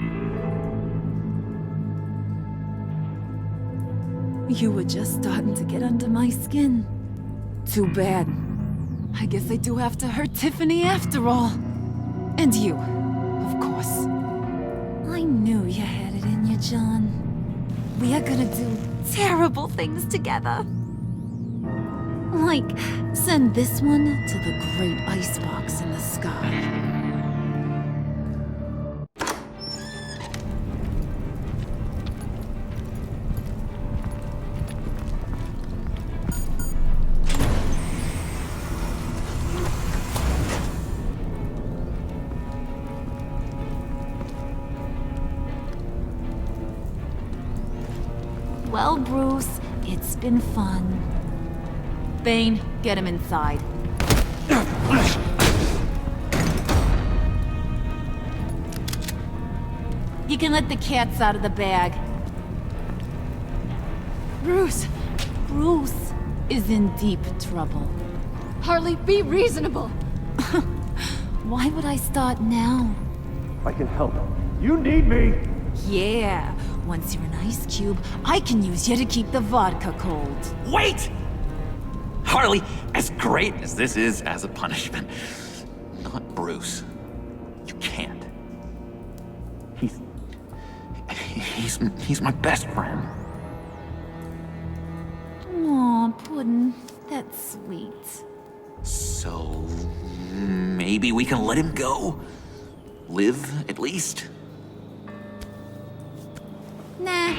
You were just starting to get under my skin. Too bad. I guess I do have to hurt Tiffany after all. And you, of course. I knew you had it in you, John. We are gonna do terrible things together. Like, send this one to the great icebox in the sky. Well, Bruce, it's been fun. Bane, get him inside. You can let the cats out of the bag. Bruce! Bruce is in deep trouble. Harley, be reasonable! Why would I start now? I can help. You need me! Yeah, once you're an ice cube, I can use you to keep the vodka cold. Wait! Harley, as great as this is as a punishment, not Bruce. You can't. He's my best friend. Aw, Puddin', that's sweet. So, maybe we can let him go? Live, at least? Nah.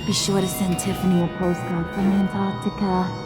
Be sure to send Tiffany a postcard from Antarctica.